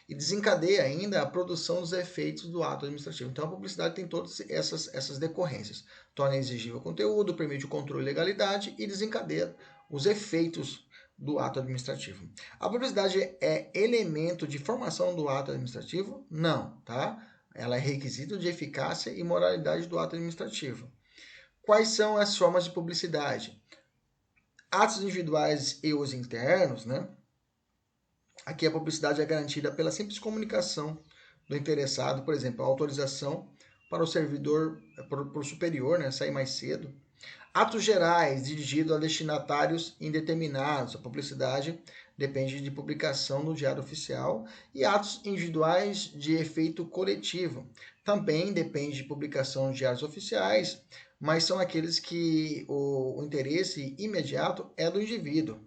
e desencadeia ainda a produção dos efeitos do ato administrativo. Então, a publicidade tem todas essas decorrências. Torna exigível o conteúdo, permite o controle de legalidade e desencadeia os efeitos do ato administrativo. A publicidade é elemento de formação do ato administrativo? Não, tá? Ela é requisito de eficácia e moralidade do ato administrativo. Quais são as formas de publicidade? Atos individuais e os internos, né? Aqui a publicidade é garantida pela simples comunicação do interessado, por exemplo, a autorização para o servidor, para o superior, né, sair mais cedo. Atos gerais dirigidos a destinatários indeterminados. A publicidade depende de publicação no Diário Oficial. E atos individuais de efeito coletivo. Também depende de publicação nos diários oficiais, mas são aqueles que o interesse imediato é do indivíduo.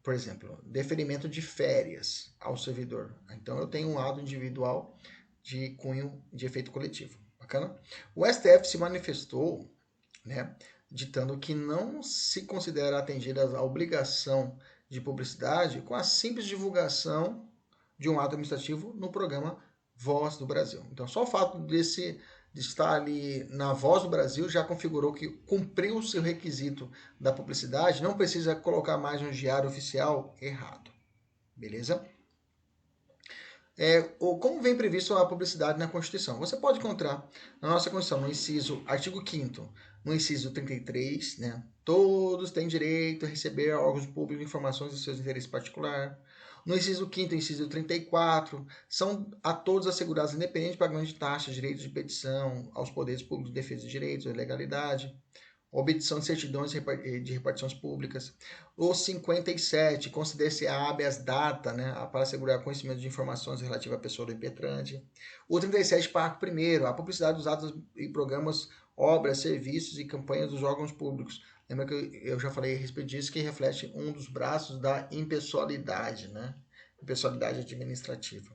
Por exemplo, deferimento de férias ao servidor. Então, eu tenho um ato individual de cunho de efeito coletivo. Bacana? O STF se manifestou, né, ditando que não se considera atendida a obrigação de publicidade com a simples divulgação de um ato administrativo no programa Voz do Brasil. Então, só o fato de estar ali na Voz do Brasil já configurou que cumpriu o seu requisito da publicidade, não precisa colocar mais no Diário Oficial errado. Beleza? Como vem previsto a publicidade na Constituição? Você pode encontrar na nossa Constituição, no inciso, artigo 5º, no inciso 33, né? Todos têm direito a receber órgãos públicos informações de seus interesses particulares. No inciso 5º, inciso 34, são a todos assegurados independente de pagamento de taxas, direitos de petição aos poderes públicos de defesa de direitos e legalidade, obedição de certidões de repartições públicas. O 57, conceder-se a habeas data, né, para assegurar conhecimento de informações relativas à pessoa do impetrante. O 37, parágrafo 1º, a publicidade dos atos e programas, obras, serviços e campanhas dos órgãos públicos. Lembra que eu já falei a respeito disso, que reflete um dos braços da impessoalidade, né? Impessoalidade administrativa.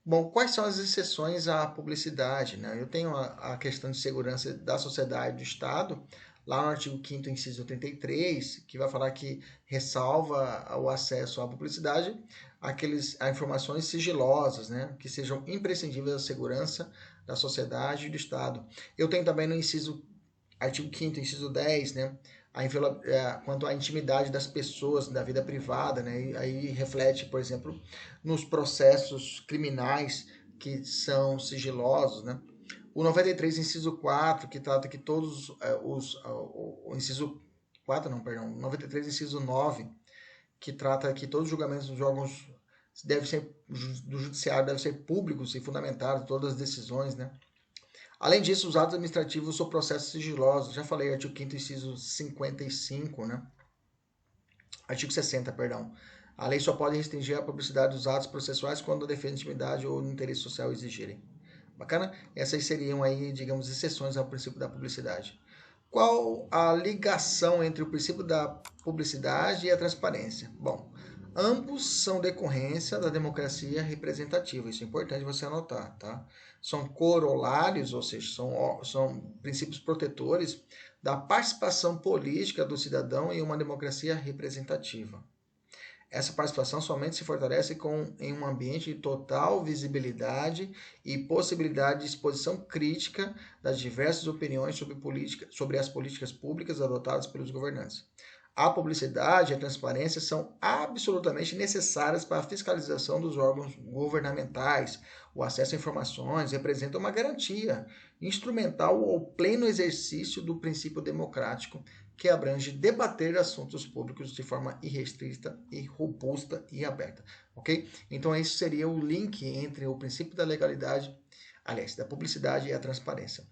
Bom, quais são as exceções à publicidade, né? Eu tenho a questão de segurança da sociedade e do Estado, lá no artigo 5º, inciso 33, que vai falar que ressalva o acesso à publicidade a informações sigilosas, né, que sejam imprescindíveis à segurança da sociedade e do Estado. Eu tenho também no artigo 5º, inciso 10, né, quanto à intimidade das pessoas, da vida privada, né, e aí reflete, por exemplo, nos processos criminais que são sigilosos, né. O 93, inciso 4, que trata que todos o inciso 4, não, perdão, 93, inciso 9, que trata que todos os julgamentos dos órgãos do judiciário devem ser públicos e fundamentados, todas as decisões, né? Além disso, os atos administrativos são processos sigilosos. Já falei, artigo 5º, inciso 55, né? Artigo 60, perdão. A lei só pode restringir a publicidade dos atos processuais quando a defesa de intimidade ou o interesse social exigirem. Bacana? Essas seriam aí, digamos, exceções ao princípio da publicidade. Qual a ligação entre o princípio da publicidade e a transparência? Bom, ambos são decorrência da democracia representativa. Isso é importante você anotar, tá? São corolários, ou seja, são princípios protetores da participação política do cidadão em uma democracia representativa. Essa participação somente se fortalece em um ambiente de total visibilidade e possibilidade de exposição crítica das diversas opiniões sobre as políticas públicas adotadas pelos governantes. A publicidade e a transparência são absolutamente necessárias para a fiscalização dos órgãos governamentais. O acesso a informações representa uma garantia instrumental ao pleno exercício do princípio democrático que abrange debater assuntos públicos de forma irrestrita e robusta e aberta, ok? Então, esse seria o link entre o princípio da legalidade, aliás, da publicidade e a transparência.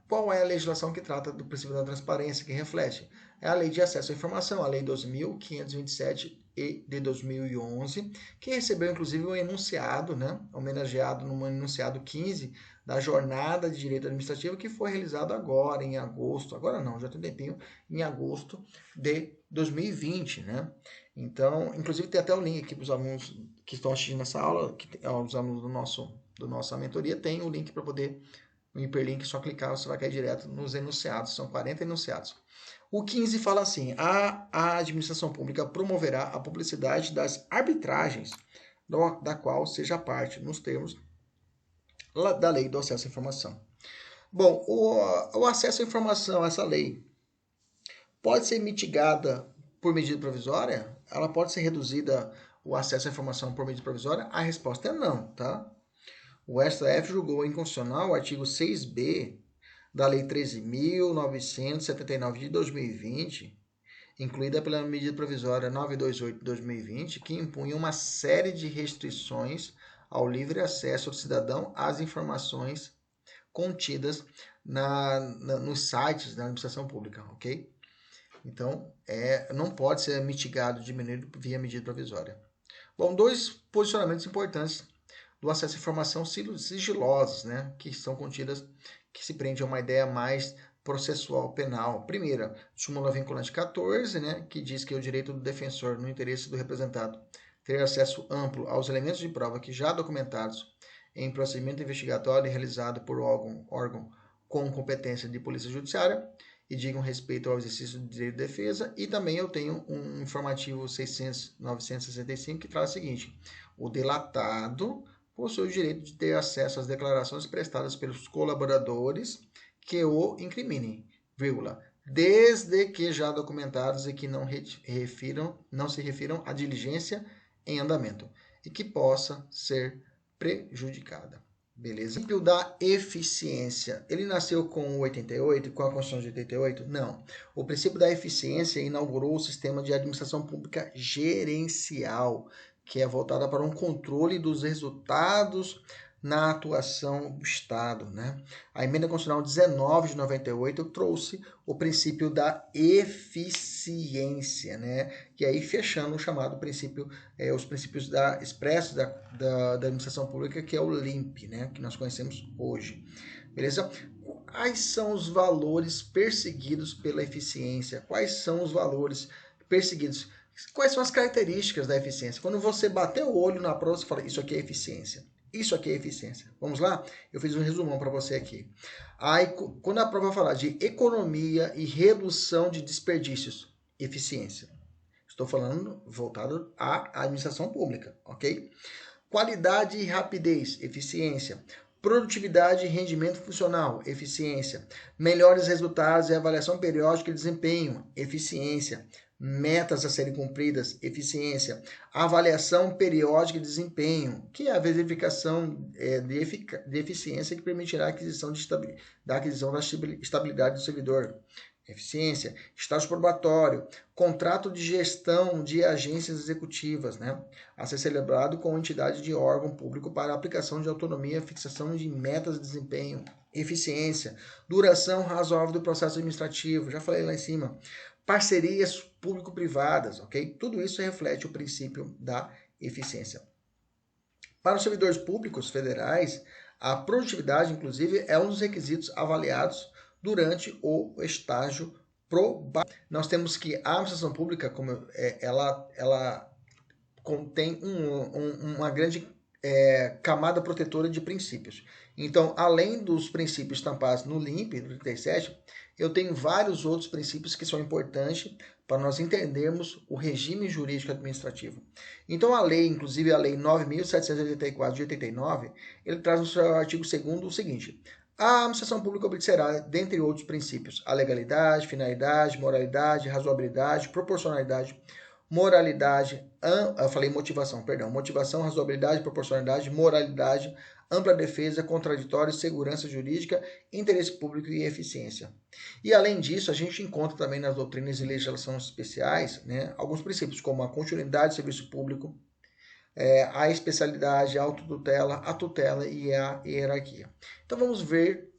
Qual é a legislação que trata do princípio da transparência, que reflete? É a Lei de Acesso à Informação, a Lei 2.527 de 2011, que recebeu, inclusive, um enunciado, né, homenageado no enunciado 15 da Jornada de Direito Administrativo, que foi realizado agora, em agosto, agora não, já tem um tempinho, em agosto de 2020, né? Então, inclusive, tem até o link aqui para os alunos que estão assistindo essa aula, os alunos do nossa mentoria, tem o link para poder, o hiperlink, só clicar, você vai cair direto nos enunciados, são 40 enunciados. O 15 fala assim: a administração pública promoverá a publicidade das arbitragens da qual seja parte, nos termos da lei do acesso à informação. Bom, o acesso à informação, essa lei, pode ser mitigada por medida provisória? Ela pode ser reduzida, o acesso à informação, por medida provisória? A resposta é não, tá? O STF julgou inconstitucional o artigo 6b da Lei 13.979 de 2020, incluída pela medida provisória 928 de 2020, que impunha uma série de restrições ao livre acesso do cidadão às informações contidas nos sites da administração pública, ok? Então, não pode ser mitigado, diminuído via medida provisória. Bom, dois posicionamentos importantes do acesso à informação sigilosas, né, que são contidas, que se prende a uma ideia mais processual penal. Primeira, súmula vinculante 14, né, que diz que é o direito do defensor, no interesse do representado, ter acesso amplo aos elementos de prova que já documentados em procedimento investigatório realizado por órgão com competência de polícia judiciária e digam respeito ao exercício do direito de defesa. E também eu tenho um informativo 600.965 que traz o seguinte: o delatado possui o direito de ter acesso às declarações prestadas pelos colaboradores que o incriminem, desde que já documentados e que não se refiram à diligência em andamento e que possa ser prejudicada. Beleza? O princípio da eficiência, ele nasceu com o 88, com a Constituição de 88? Não. O princípio da eficiência inaugurou o sistema de administração pública gerencial, que é voltada para um controle dos resultados na atuação do Estado, né? A Emenda Constitucional 19 de 98 trouxe o princípio da eficiência, né? E aí fechando o chamado princípio, os princípios expressos da administração pública, que é o LIMP, né? Que nós conhecemos hoje, beleza? Quais são os valores perseguidos pela eficiência? Quais são os valores perseguidos? Quais são as características da eficiência? Quando você bater o olho na prova, você fala, isso aqui é eficiência. Isso aqui é eficiência. Vamos lá? Eu fiz um resumão para você aqui. Aí, quando a prova falar de economia e redução de desperdícios, eficiência. Estou falando voltado à administração pública, ok? Qualidade e rapidez, eficiência. Produtividade e rendimento funcional, eficiência. Melhores resultados e avaliação periódica de desempenho, eficiência. Metas a serem cumpridas, eficiência. Avaliação periódica de desempenho, que é a verificação de eficiência que permitirá a aquisição da estabilidade do servidor, eficiência. Estágio probatório, contrato de gestão de agências executivas, né, a ser celebrado com entidade de órgão público para aplicação de autonomia, fixação de metas de desempenho, eficiência. Duração razoável do processo administrativo, já falei lá em cima. Parcerias público-privadas, ok? Tudo isso reflete o princípio da eficiência. Para os servidores públicos federais, a produtividade, inclusive, é um dos requisitos avaliados durante o estágio probatório. Nós temos que a administração pública, como ela contém uma grande camada protetora de princípios. Então, além dos princípios estampados no LIMP, no 37, eu tenho vários outros princípios que são importantes para nós entendermos o regime jurídico administrativo. Então, a lei, inclusive a Lei 9.784 de 89, ele traz no seu artigo 2º o seguinte: a administração pública obedecerá, dentre outros princípios, a legalidade, finalidade, moralidade, razoabilidade, proporcionalidade, moralidade, motivação, razoabilidade, proporcionalidade, moralidade, ampla defesa, contraditório, segurança jurídica, interesse público e eficiência. E além disso, a gente encontra também nas doutrinas e legislações especiais, né, alguns princípios como a continuidade do serviço público, a especialidade, a autotutela, a tutela e a hierarquia. Então vamos ver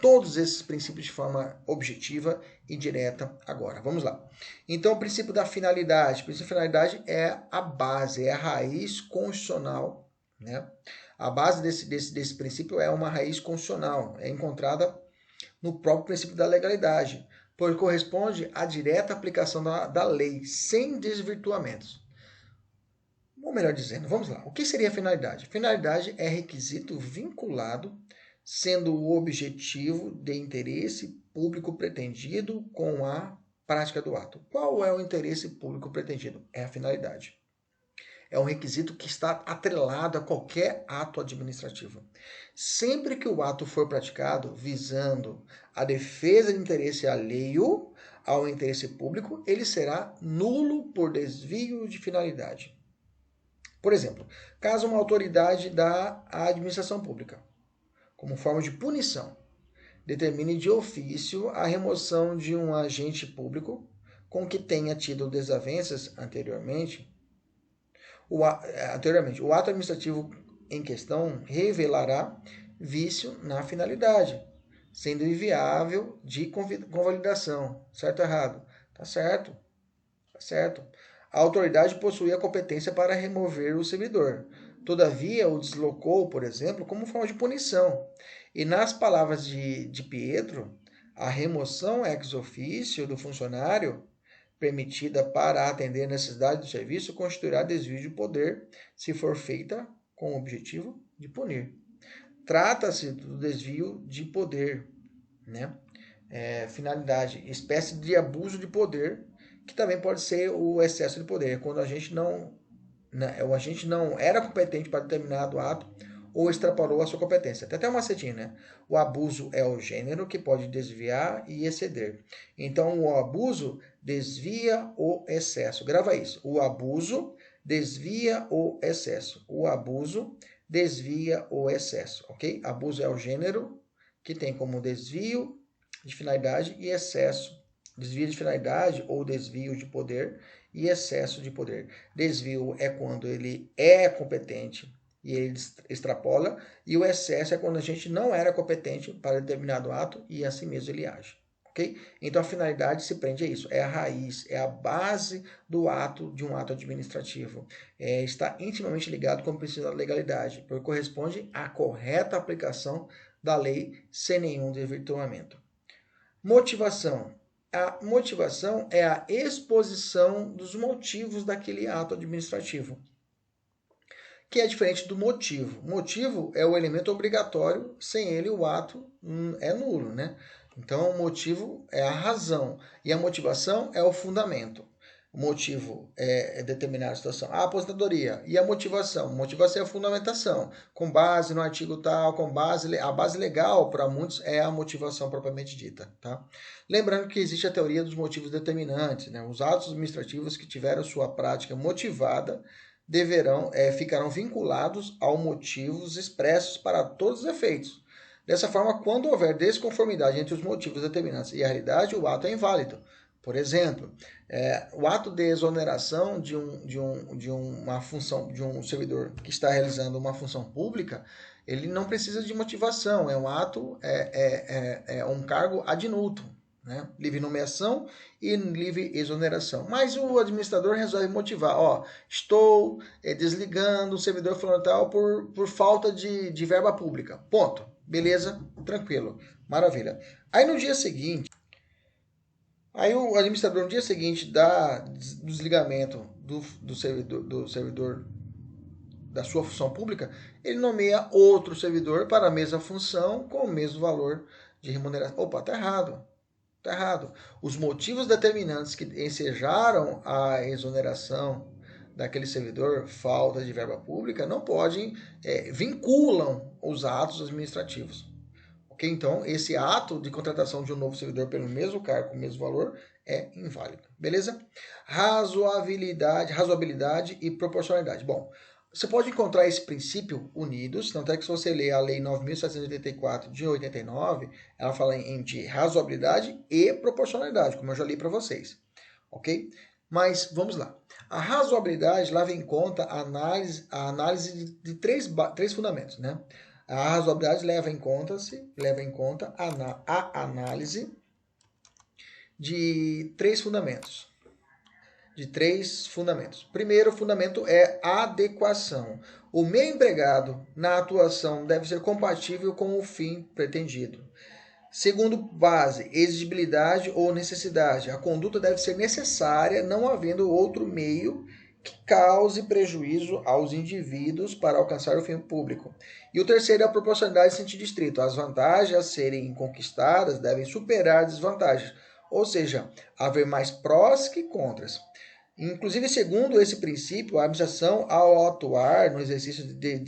todos esses princípios de forma objetiva e direta agora. Vamos lá. Então, o princípio da finalidade. O princípio da finalidade é a base, é a raiz constitucional, né? A base desse princípio é uma raiz constitucional, é encontrada no próprio princípio da legalidade, pois corresponde à direta aplicação da lei, sem desvirtuamentos. Ou melhor dizendo, vamos lá. O que seria a finalidade? Finalidade é requisito vinculado, sendo o objetivo de interesse público pretendido com a prática do ato. Qual é o interesse público pretendido? É a finalidade. É um requisito que está atrelado a qualquer ato administrativo. Sempre que o ato for praticado visando a defesa de interesse alheio ao interesse público, ele será nulo por desvio de finalidade. Por exemplo, caso uma autoridade da administração pública, como forma de punição, determine de ofício a remoção de um agente público com que tenha tido desavenças anteriormente, o ato administrativo em questão revelará vício na finalidade, sendo inviável de convalidação. Certo ou errado? Tá certo. Tá certo. A autoridade possui a competência para remover o servidor. Todavia, o deslocou, por exemplo, como forma de punição. E nas palavras de Pietro, a remoção ex officio do funcionário permitida para atender a necessidade do serviço constituirá desvio de poder se for feita com o objetivo de punir. Trata-se do desvio de poder, né? Finalidade, espécie de abuso de poder, que também pode ser o excesso de poder, quando a gente não era competente para determinado ato ou extrapolou a sua competência. Tem até uma setinha, né? O abuso é o gênero que pode desviar e exceder. Então, o abuso desvia o excesso. Grava isso. O abuso desvia o excesso. O abuso desvia o excesso, ok? Abuso é o gênero que tem como desvio de finalidade e excesso. Desvio de finalidade ou desvio de poder e excesso de poder. Desvio é quando ele é competente e ele extrapola, e o excesso é quando a gente não era competente para determinado ato e assim mesmo ele age. Ok? Então a finalidade se prende a isso, é a raiz, é a base do ato, de um ato administrativo. Está intimamente ligado com o princípio da legalidade, porque corresponde à correta aplicação da lei sem nenhum desvirtuamento. Motivação. A motivação é a exposição dos motivos daquele ato administrativo, que é diferente do motivo. Motivo é o elemento obrigatório, sem ele o ato é nulo, né? Então, o motivo é a razão e a motivação é o fundamento. O motivo é determinar a situação. A aposentadoria e a motivação. Motivação é a fundamentação. Com base no artigo tal, a base legal para muitos é a motivação propriamente dita. Tá? Lembrando que existe a teoria dos motivos determinantes. Né? Os atos administrativos que tiveram sua prática motivada ficarão vinculados aos motivos expressos para todos os efeitos. Dessa forma, quando houver desconformidade entre os motivos determinantes e a realidade, o ato é inválido. Por exemplo, o ato de exoneração de uma função, de um servidor que está realizando uma função pública, ele não precisa de motivação, é um ato, um cargo ad nutum, né? Livre nomeação e livre exoneração. Mas o administrador resolve motivar, estou desligando o servidor fulano tal por falta de verba pública. Ponto. Beleza? Tranquilo. Maravilha. Aí no dia seguinte, o administrador no dia seguinte do desligamento do servidor da sua função pública, ele nomeia outro servidor para a mesma função com o mesmo valor de remuneração. Opa, tá errado. Está errado. Os motivos determinantes que ensejaram a exoneração daquele servidor, falta de verba pública, não podem, vinculam os atos administrativos. Ok? Então, esse ato de contratação de um novo servidor pelo mesmo cargo, com o mesmo valor, é inválido. Beleza? Razoabilidade e proporcionalidade. Bom, você pode encontrar esse princípio unidos, tanto é que se você ler a Lei 9.784 de 89, ela fala de razoabilidade e proporcionalidade, como eu já li para vocês, ok? Mas vamos lá. A razoabilidade leva em conta a análise de três fundamentos, né? A razoabilidade leva em conta a análise de três fundamentos. Primeiro fundamento é adequação. O meio empregado na atuação deve ser compatível com o fim pretendido. Segundo base, exigibilidade ou necessidade. A conduta deve ser necessária, não havendo outro meio que cause prejuízo aos indivíduos para alcançar o fim público. E o terceiro é a proporcionalidade em sentido estrito. As vantagens a serem conquistadas devem superar as desvantagens. Ou seja, haver mais prós que contras. Inclusive, segundo esse princípio, a administração, ao atuar no exercício de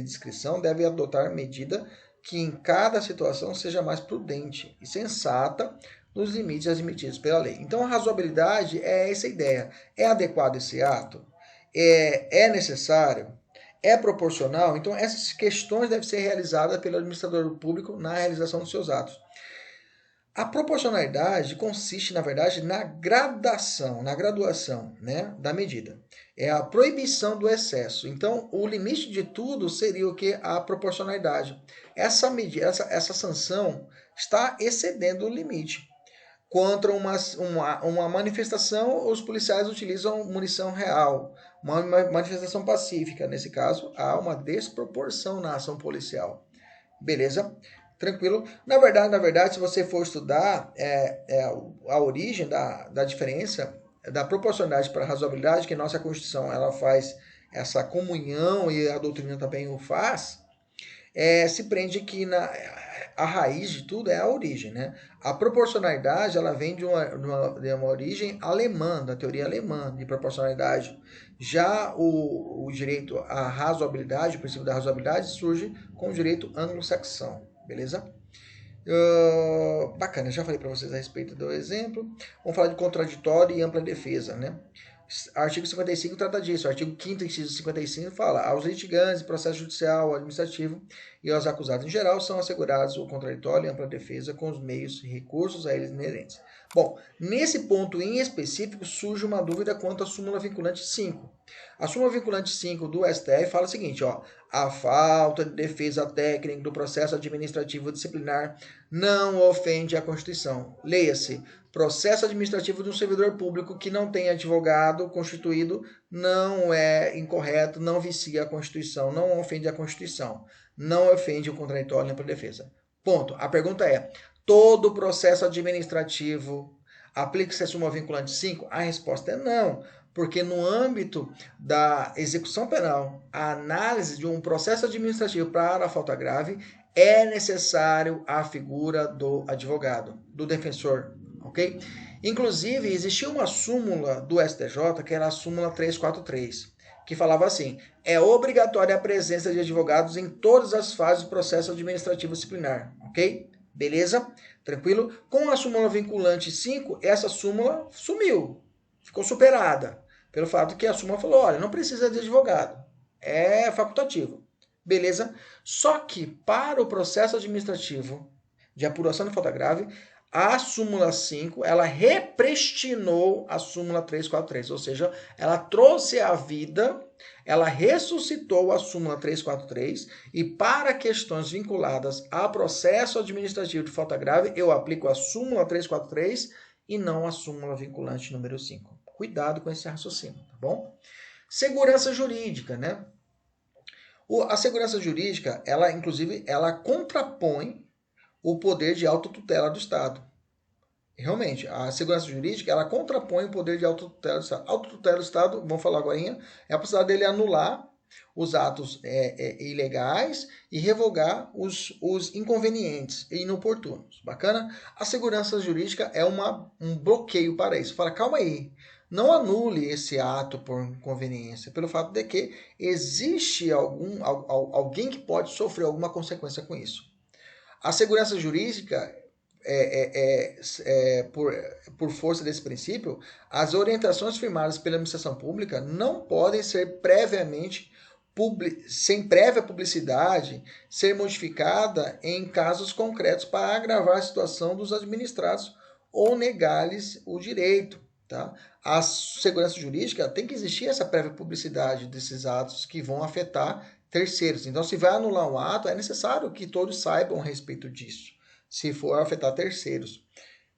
discrição, deve adotar medida que em cada situação seja mais prudente e sensata nos limites admitidos pela lei. Então, a razoabilidade é essa ideia. É adequado esse ato? É necessário? É proporcional? Então, essas questões devem ser realizadas pelo administrador público na realização dos seus atos. A proporcionalidade consiste, na verdade, na graduação, né, da medida. É a proibição do excesso. Então, o limite de tudo seria o que? A proporcionalidade. Essa medida, essa sanção está excedendo o limite. Contra uma manifestação, os policiais utilizam munição real. Uma manifestação pacífica, nesse caso, há uma desproporção na ação policial. Beleza? Tranquilo? Na verdade, se você for estudar a origem da diferença, da proporcionalidade para a razoabilidade, que nossa Constituição ela faz essa comunhão e a doutrina também o faz, se prende que a raiz de tudo é a origem, né? A proporcionalidade ela vem de uma origem alemã, da teoria alemã de proporcionalidade. Já o direito à razoabilidade, o princípio da razoabilidade, surge com o direito anglo-saxão, beleza? Bacana, já falei para vocês a respeito do exemplo. Vamos falar de contraditório e ampla defesa, né? Artigo 55 trata disso. O artigo 5º, inciso 55, fala: aos litigantes, processo judicial, administrativo e aos acusados em geral são assegurados o contraditório e ampla defesa com os meios e recursos a eles inerentes. Bom, nesse ponto em específico surge uma dúvida quanto à súmula vinculante 5. A súmula vinculante 5 do STF fala o seguinte, ó: a falta de defesa técnica do processo administrativo disciplinar não ofende a Constituição. Leia-se: processo administrativo de um servidor público que não tem advogado constituído não é incorreto, não vicia a Constituição, não ofende a Constituição, não ofende o contraditório nem para defesa. Ponto. A pergunta é: todo processo administrativo aplica-se a súmula vinculante 5? A resposta é não, porque no âmbito da execução penal, a análise de um processo administrativo para a falta grave é necessário a figura do advogado, do defensor, ok? Inclusive, existia uma súmula do STJ, que era a súmula 343, que falava assim: é obrigatória a presença de advogados em todas as fases do processo administrativo disciplinar, ok? Beleza? Tranquilo? Com a súmula vinculante 5, essa súmula sumiu, ficou superada, pelo fato que a súmula falou: olha, não precisa de advogado, é facultativo. Beleza? Só que para o processo administrativo de apuração de falta grave, a súmula 5, ela repristinou a súmula 343, ou seja, ela trouxe à vida, ela ressuscitou a súmula 343 e para questões vinculadas a processo administrativo de falta grave, eu aplico a súmula 343 e não a súmula vinculante número 5. Cuidado com esse raciocínio, tá bom? Segurança jurídica, né? A segurança jurídica, ela inclusive, ela contrapõe o poder de autotutela do Estado. Realmente, a segurança jurídica, ela contrapõe o poder de autotutela do Estado. Autotutela do Estado, vamos falar agora, é a possibilidade dele anular os atos ilegais e revogar os inconvenientes e inoportunos. Bacana? A segurança jurídica é um bloqueio para isso. Fala, calma aí, não anule esse ato por inconveniência, pelo fato de que existe alguém que pode sofrer alguma consequência com isso. A segurança jurídica, por força desse princípio, as orientações firmadas pela administração pública não podem ser sem prévia publicidade, ser modificada em casos concretos para agravar a situação dos administrados ou negar-lhes o direito. Tá? A segurança jurídica tem que existir essa prévia publicidade desses atos que vão afetar terceiros. Então, se vai anular um ato, é necessário que todos saibam a respeito disso, se for afetar terceiros.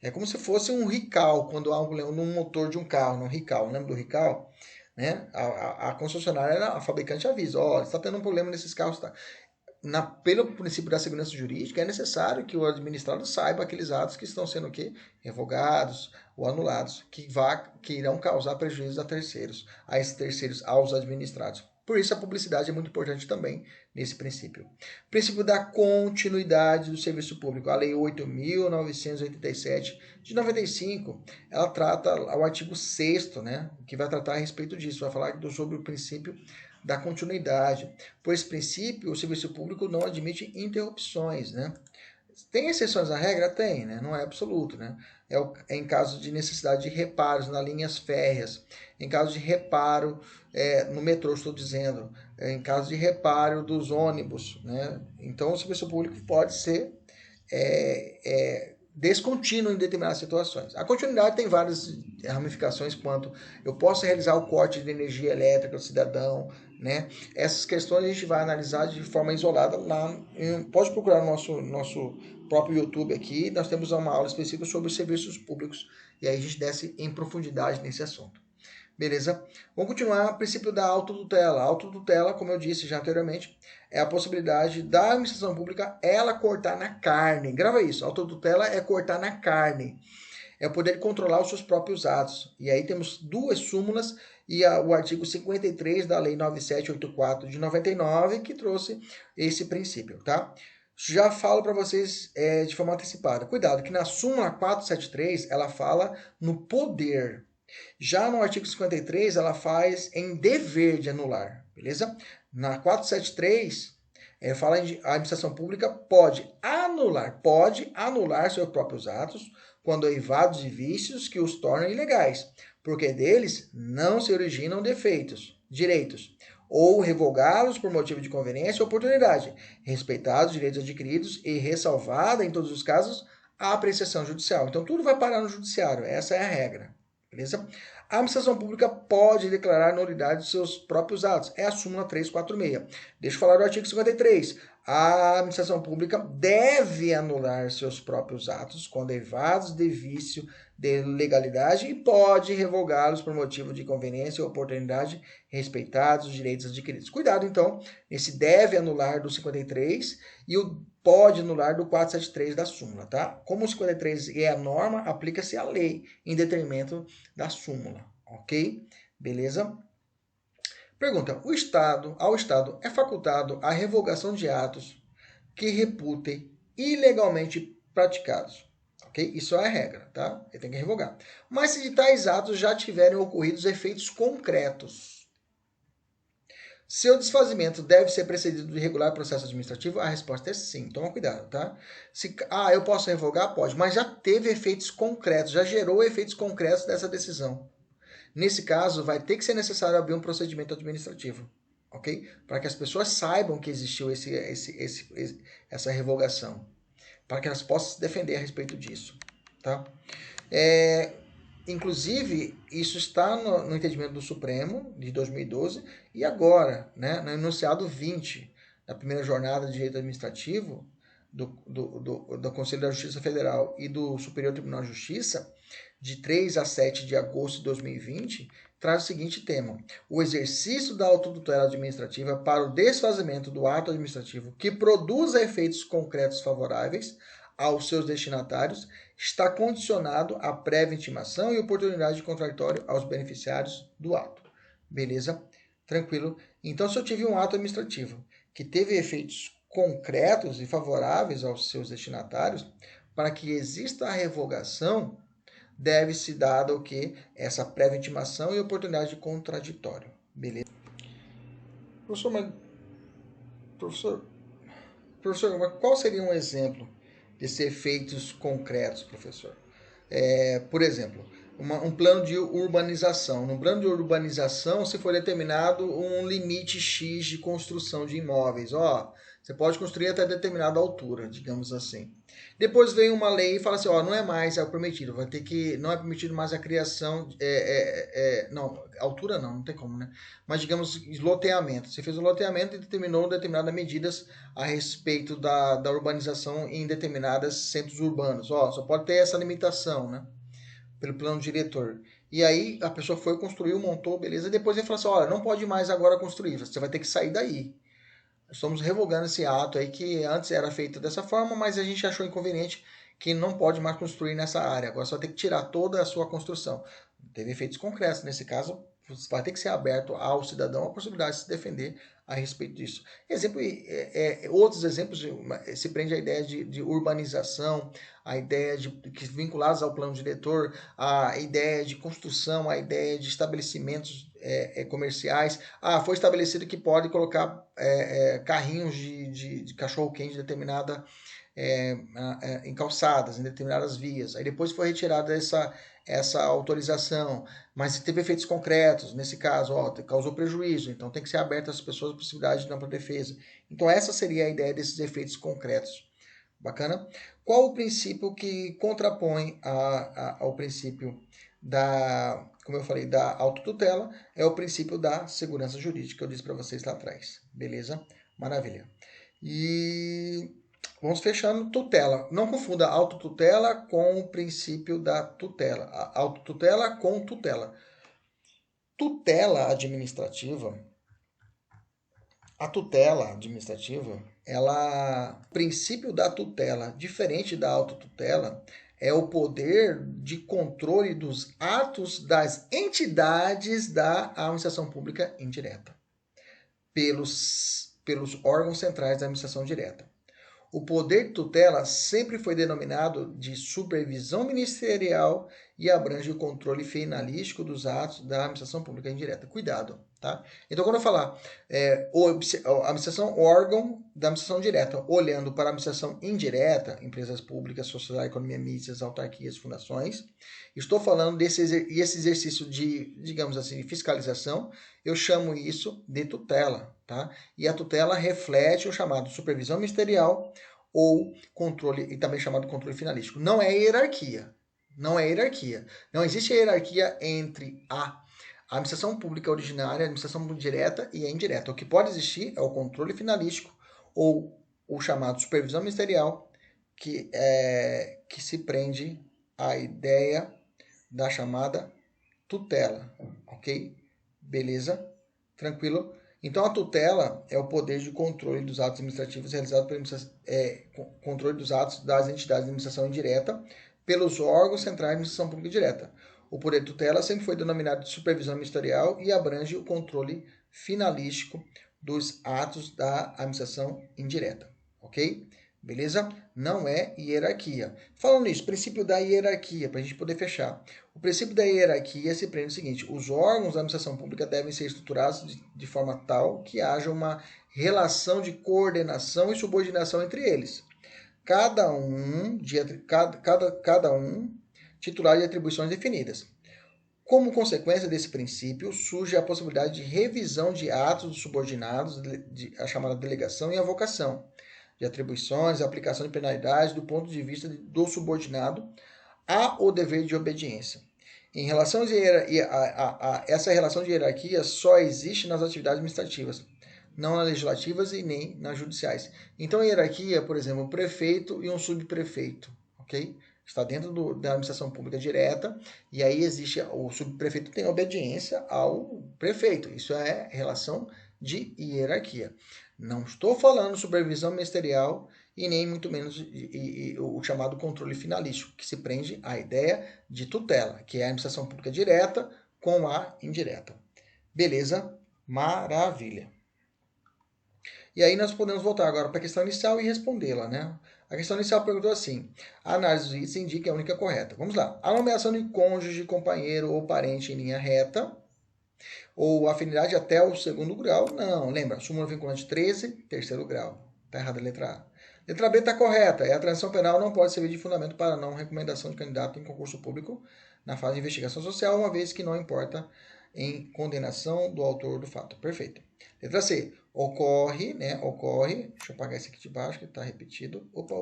É como se fosse um recall, quando há um problema no motor de um carro, no recall, lembra do recall? Né? A concessionária, a fabricante avisa, ó, está tendo um problema nesses carros, tá? Pelo princípio da segurança jurídica, é necessário que o administrado saiba aqueles atos que estão sendo revogados ou anulados, que irão causar prejuízo a terceiros, aos administrados. Por isso a publicidade é muito importante também nesse princípio. Princípio da continuidade do serviço público. A Lei 8.987 de 95, ela trata o artigo 6º, né, que vai tratar a respeito disso, vai falar sobre o princípio da continuidade. Por esse princípio, o serviço público não admite interrupções, né? Tem exceções à regra? Tem, né? Não é absoluto, né? É em caso de necessidade de reparos nas linhas férreas, em caso de reparo no metrô, estou dizendo, em caso de reparo dos ônibus, né? Então, o serviço público pode ser descontínuo em determinadas situações. A continuidade tem várias ramificações quanto eu posso realizar o corte de energia elétrica do cidadão, né? Essas questões a gente vai analisar de forma isolada lá. Pode procurar no nosso próprio YouTube aqui, nós temos uma aula específica sobre os serviços públicos e aí a gente desce em profundidade nesse assunto. Beleza? Vamos continuar. O princípio da autotutela. A autotutela, como eu disse já anteriormente, é a possibilidade da administração pública ela cortar na carne. Grava isso. A autotutela é cortar na carne. É o poder de controlar os seus próprios atos. E aí temos duas súmulas e o artigo 53 da Lei 9784 de 99 que trouxe esse princípio, tá? Já falo para vocês de forma antecipada. Cuidado, que na súmula 473 ela fala no poder. Já no artigo 53, ela faz em dever de anular, beleza? Na 473, fala em a administração pública pode anular seus próprios atos quando eivados de vícios que os tornam ilegais, porque deles não se originam direitos, ou revogá-los por motivo de conveniência ou oportunidade, respeitados os direitos adquiridos e ressalvada, em todos os casos, a apreciação judicial. Então, tudo vai parar no judiciário, essa é a regra. Beleza? A administração pública pode declarar nulidade de seus próprios atos. É a súmula 346. Deixa eu falar do artigo 53. A administração pública deve anular seus próprios atos quando derivados de vício de legalidade e pode revogá-los por motivo de conveniência ou oportunidade, respeitados os direitos adquiridos. Cuidado, então, nesse deve anular do 53 e o pode anular do 473 da súmula, tá? Como o 53 é a norma, aplica-se a lei em detrimento da súmula, ok? Beleza? Pergunta, ao Estado é facultado a revogação de atos que reputem ilegalmente praticados, ok? Isso é a regra, tá? Ele tem que revogar. Mas se de tais atos já tiverem ocorrido efeitos concretos, seu desfazimento deve ser precedido de regular processo administrativo? A resposta é sim. Toma cuidado, tá? Eu posso revogar? Pode, mas já teve efeitos concretos, já gerou efeitos concretos dessa decisão. Nesse caso, vai ter que ser necessário abrir um procedimento administrativo, ok? Para que as pessoas saibam que existiu essa revogação, para que elas possam se defender a respeito disso, tá? Inclusive, isso está no entendimento do Supremo, de 2012, e agora, né, no enunciado 20, da primeira jornada de direito administrativo do Conselho da Justiça Federal e do Superior Tribunal de Justiça, de 3 a 7 de agosto de 2020, traz o seguinte tema: o exercício da autotutela administrativa para o desfazimento do ato administrativo que produza efeitos concretos favoráveis aos seus destinatários está condicionado à prévia intimação e oportunidade de contraditório aos beneficiários do ato. Beleza? Tranquilo? Então, se eu tive um ato administrativo que teve efeitos concretos e favoráveis aos seus destinatários, para que exista a revogação, deve-se dada o que? Essa prévia intimação e oportunidade de contraditório. Beleza? Professor, mas qual seria um exemplo desses efeitos concretos, professor? Por exemplo, um plano de urbanização. No plano de urbanização, se for determinado um limite X de construção de imóveis. Você pode construir até determinada altura, digamos assim. Depois vem uma lei e fala assim, não é mais permitido, não é permitido mais a criação, não, altura não tem como, né? Mas digamos, loteamento. Você fez o loteamento e determinou determinadas medidas a respeito da urbanização em determinados centros urbanos. Só pode ter essa limitação, né? Pelo plano diretor. E aí a pessoa foi, construiu, montou, beleza, e depois ele falou assim, não pode mais agora construir, você vai ter que sair daí. Estamos revogando esse ato aí que antes era feito dessa forma, mas a gente achou inconveniente que não pode mais construir nessa área. Agora só tem que tirar toda a sua construção. Teve efeitos concretos. Nesse caso, vai ter que ser aberto ao cidadão a possibilidade de se defender a respeito disso. Outros exemplos se prende à ideia de urbanização, a ideia de que vinculados ao plano diretor, a ideia de construção, a ideia de estabelecimentos comerciais. Foi estabelecido que pode colocar carrinhos de cachorro-quente em determinada em calçadas, em determinadas vias. Aí depois foi retirada essa autorização, mas teve efeitos concretos, nesse caso, causou prejuízo, então tem que ser aberto às pessoas a possibilidade de ampla defesa. Então essa seria a ideia desses efeitos concretos. Bacana? Qual o princípio que contrapõe ao princípio como eu falei, da autotutela? É o princípio da segurança jurídica, que eu disse para vocês lá atrás. Beleza? Maravilha. E vamos fechando. Tutela. Não confunda autotutela com o princípio da tutela. A autotutela com tutela. Tutela administrativa. A tutela administrativa, o princípio da tutela, diferente da autotutela, é o poder de controle dos atos das entidades da administração pública indireta, pelos órgãos centrais da administração direta. O poder de tutela sempre foi denominado de supervisão ministerial e abrange o controle finalístico dos atos da administração pública indireta. Cuidado, tá? Então, quando eu falar a administração, órgão da administração direta, olhando para a administração indireta, empresas públicas, sociedade, economia mistas, autarquias, fundações, estou falando esse exercício de, digamos assim, fiscalização, eu chamo isso de tutela, tá? E a tutela reflete o chamado supervisão ministerial ou controle, e também chamado controle finalístico. Não é hierarquia. Não é hierarquia. Não existe hierarquia entre a administração pública originária, a administração direta e a indireta. O que pode existir é o controle finalístico ou o chamado supervisão ministerial, que se prende à ideia da chamada tutela, ok? Beleza? Tranquilo? Então, a tutela é o poder de controle dos atos administrativos realizado pelo controle dos atos das entidades de administração indireta pelos órgãos centrais de administração pública direta. O poder de tutela sempre foi denominado de supervisão ministerial e abrange o controle finalístico dos atos da administração indireta, ok? Beleza? Não é hierarquia. Falando nisso, princípio da hierarquia, para a gente poder fechar. O princípio da hierarquia se prende o seguinte: os órgãos da administração pública devem ser estruturados de forma tal que haja uma relação de coordenação e subordinação entre eles. Cada um titular de atribuições definidas. Como consequência desse princípio, surge a possibilidade de revisão de atos dos subordinados, a chamada delegação e avocação de atribuições, aplicação de penalidades do ponto de vista do subordinado ao dever de obediência. Em relação a essa relação de hierarquia só existe nas atividades administrativas, não nas legislativas e nem nas judiciais. Então, a hierarquia, por exemplo, um prefeito e um subprefeito, ok? Está dentro da administração pública direta, e aí existe, o subprefeito tem obediência ao prefeito. Isso é relação de hierarquia. Não estou falando supervisão ministerial e nem muito menos o chamado controle finalístico, que se prende à ideia de tutela, que é a administração pública direta com a indireta. Beleza? Maravilha. E aí nós podemos voltar agora para a questão inicial e respondê-la, né? A questão inicial perguntou assim: a análise dos itens indica a única correta. Vamos lá. A nomeação de cônjuge, companheiro ou parente em linha reta, ou afinidade até o segundo grau, não. Lembra, súmula vinculante 13, terceiro grau. Está errada a letra A. Letra B está correta. A transação penal não pode servir de fundamento para não recomendação de candidato em concurso público na fase de investigação social, uma vez que não importa em condenação do autor do fato. Perfeito. Letra C. Ocorre, né? Ocorre. Deixa eu apagar esse aqui de baixo, que está repetido. Opa.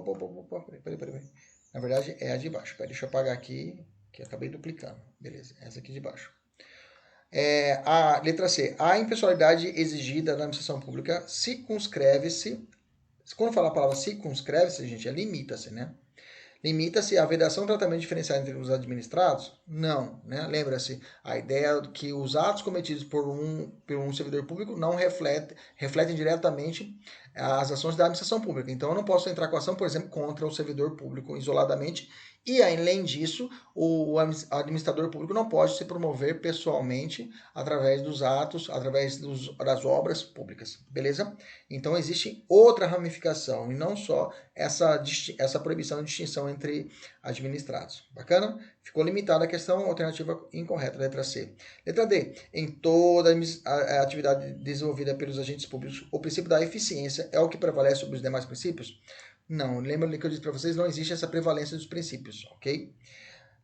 Peraí. Na verdade, é a de baixo. Peraí, deixa eu apagar aqui, que eu acabei duplicando. Beleza, essa aqui de baixo. A letra C. A impessoalidade exigida na administração pública circunscreve-se. Quando falar a palavra circunscreve-se, gente, limita-se, né? Limita-se à vedação tratamento diferenciado entre os administrados? Não, né? Lembra-se, a ideia que os atos cometidos por um servidor público não refletem diretamente as ações da administração pública. Então, eu não posso entrar com ação, por exemplo, contra o servidor público isoladamente E, além disso, o administrador público não pode se promover pessoalmente através dos atos, através das obras públicas, beleza? Então, existe outra ramificação, e não só essa proibição de distinção entre administrados. Bacana? Ficou limitada a questão, alternativa incorreta, letra C. Letra D. Em toda a atividade desenvolvida pelos agentes públicos, o princípio da eficiência é o que prevalece sobre os demais princípios? Não, lembra que eu disse para vocês, não existe essa prevalência dos princípios, ok?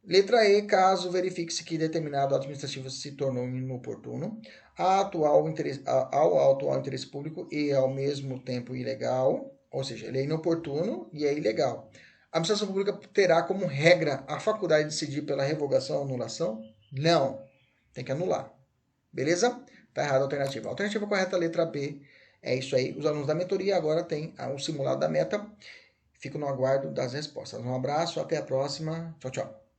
Letra E, caso verifique-se que determinado administrativo se tornou inoportuno, ao atual interesse público e ao mesmo tempo ilegal, ou seja, ele é inoportuno e é ilegal. A administração pública terá como regra a faculdade de decidir pela revogação ou anulação? Não, tem que anular. Beleza? Tá errada a alternativa. A alternativa correta, letra B. É isso aí. Os alunos da mentoria agora têm um simulado da meta. Fico no aguardo das respostas. Um abraço, até a próxima. Tchau, tchau.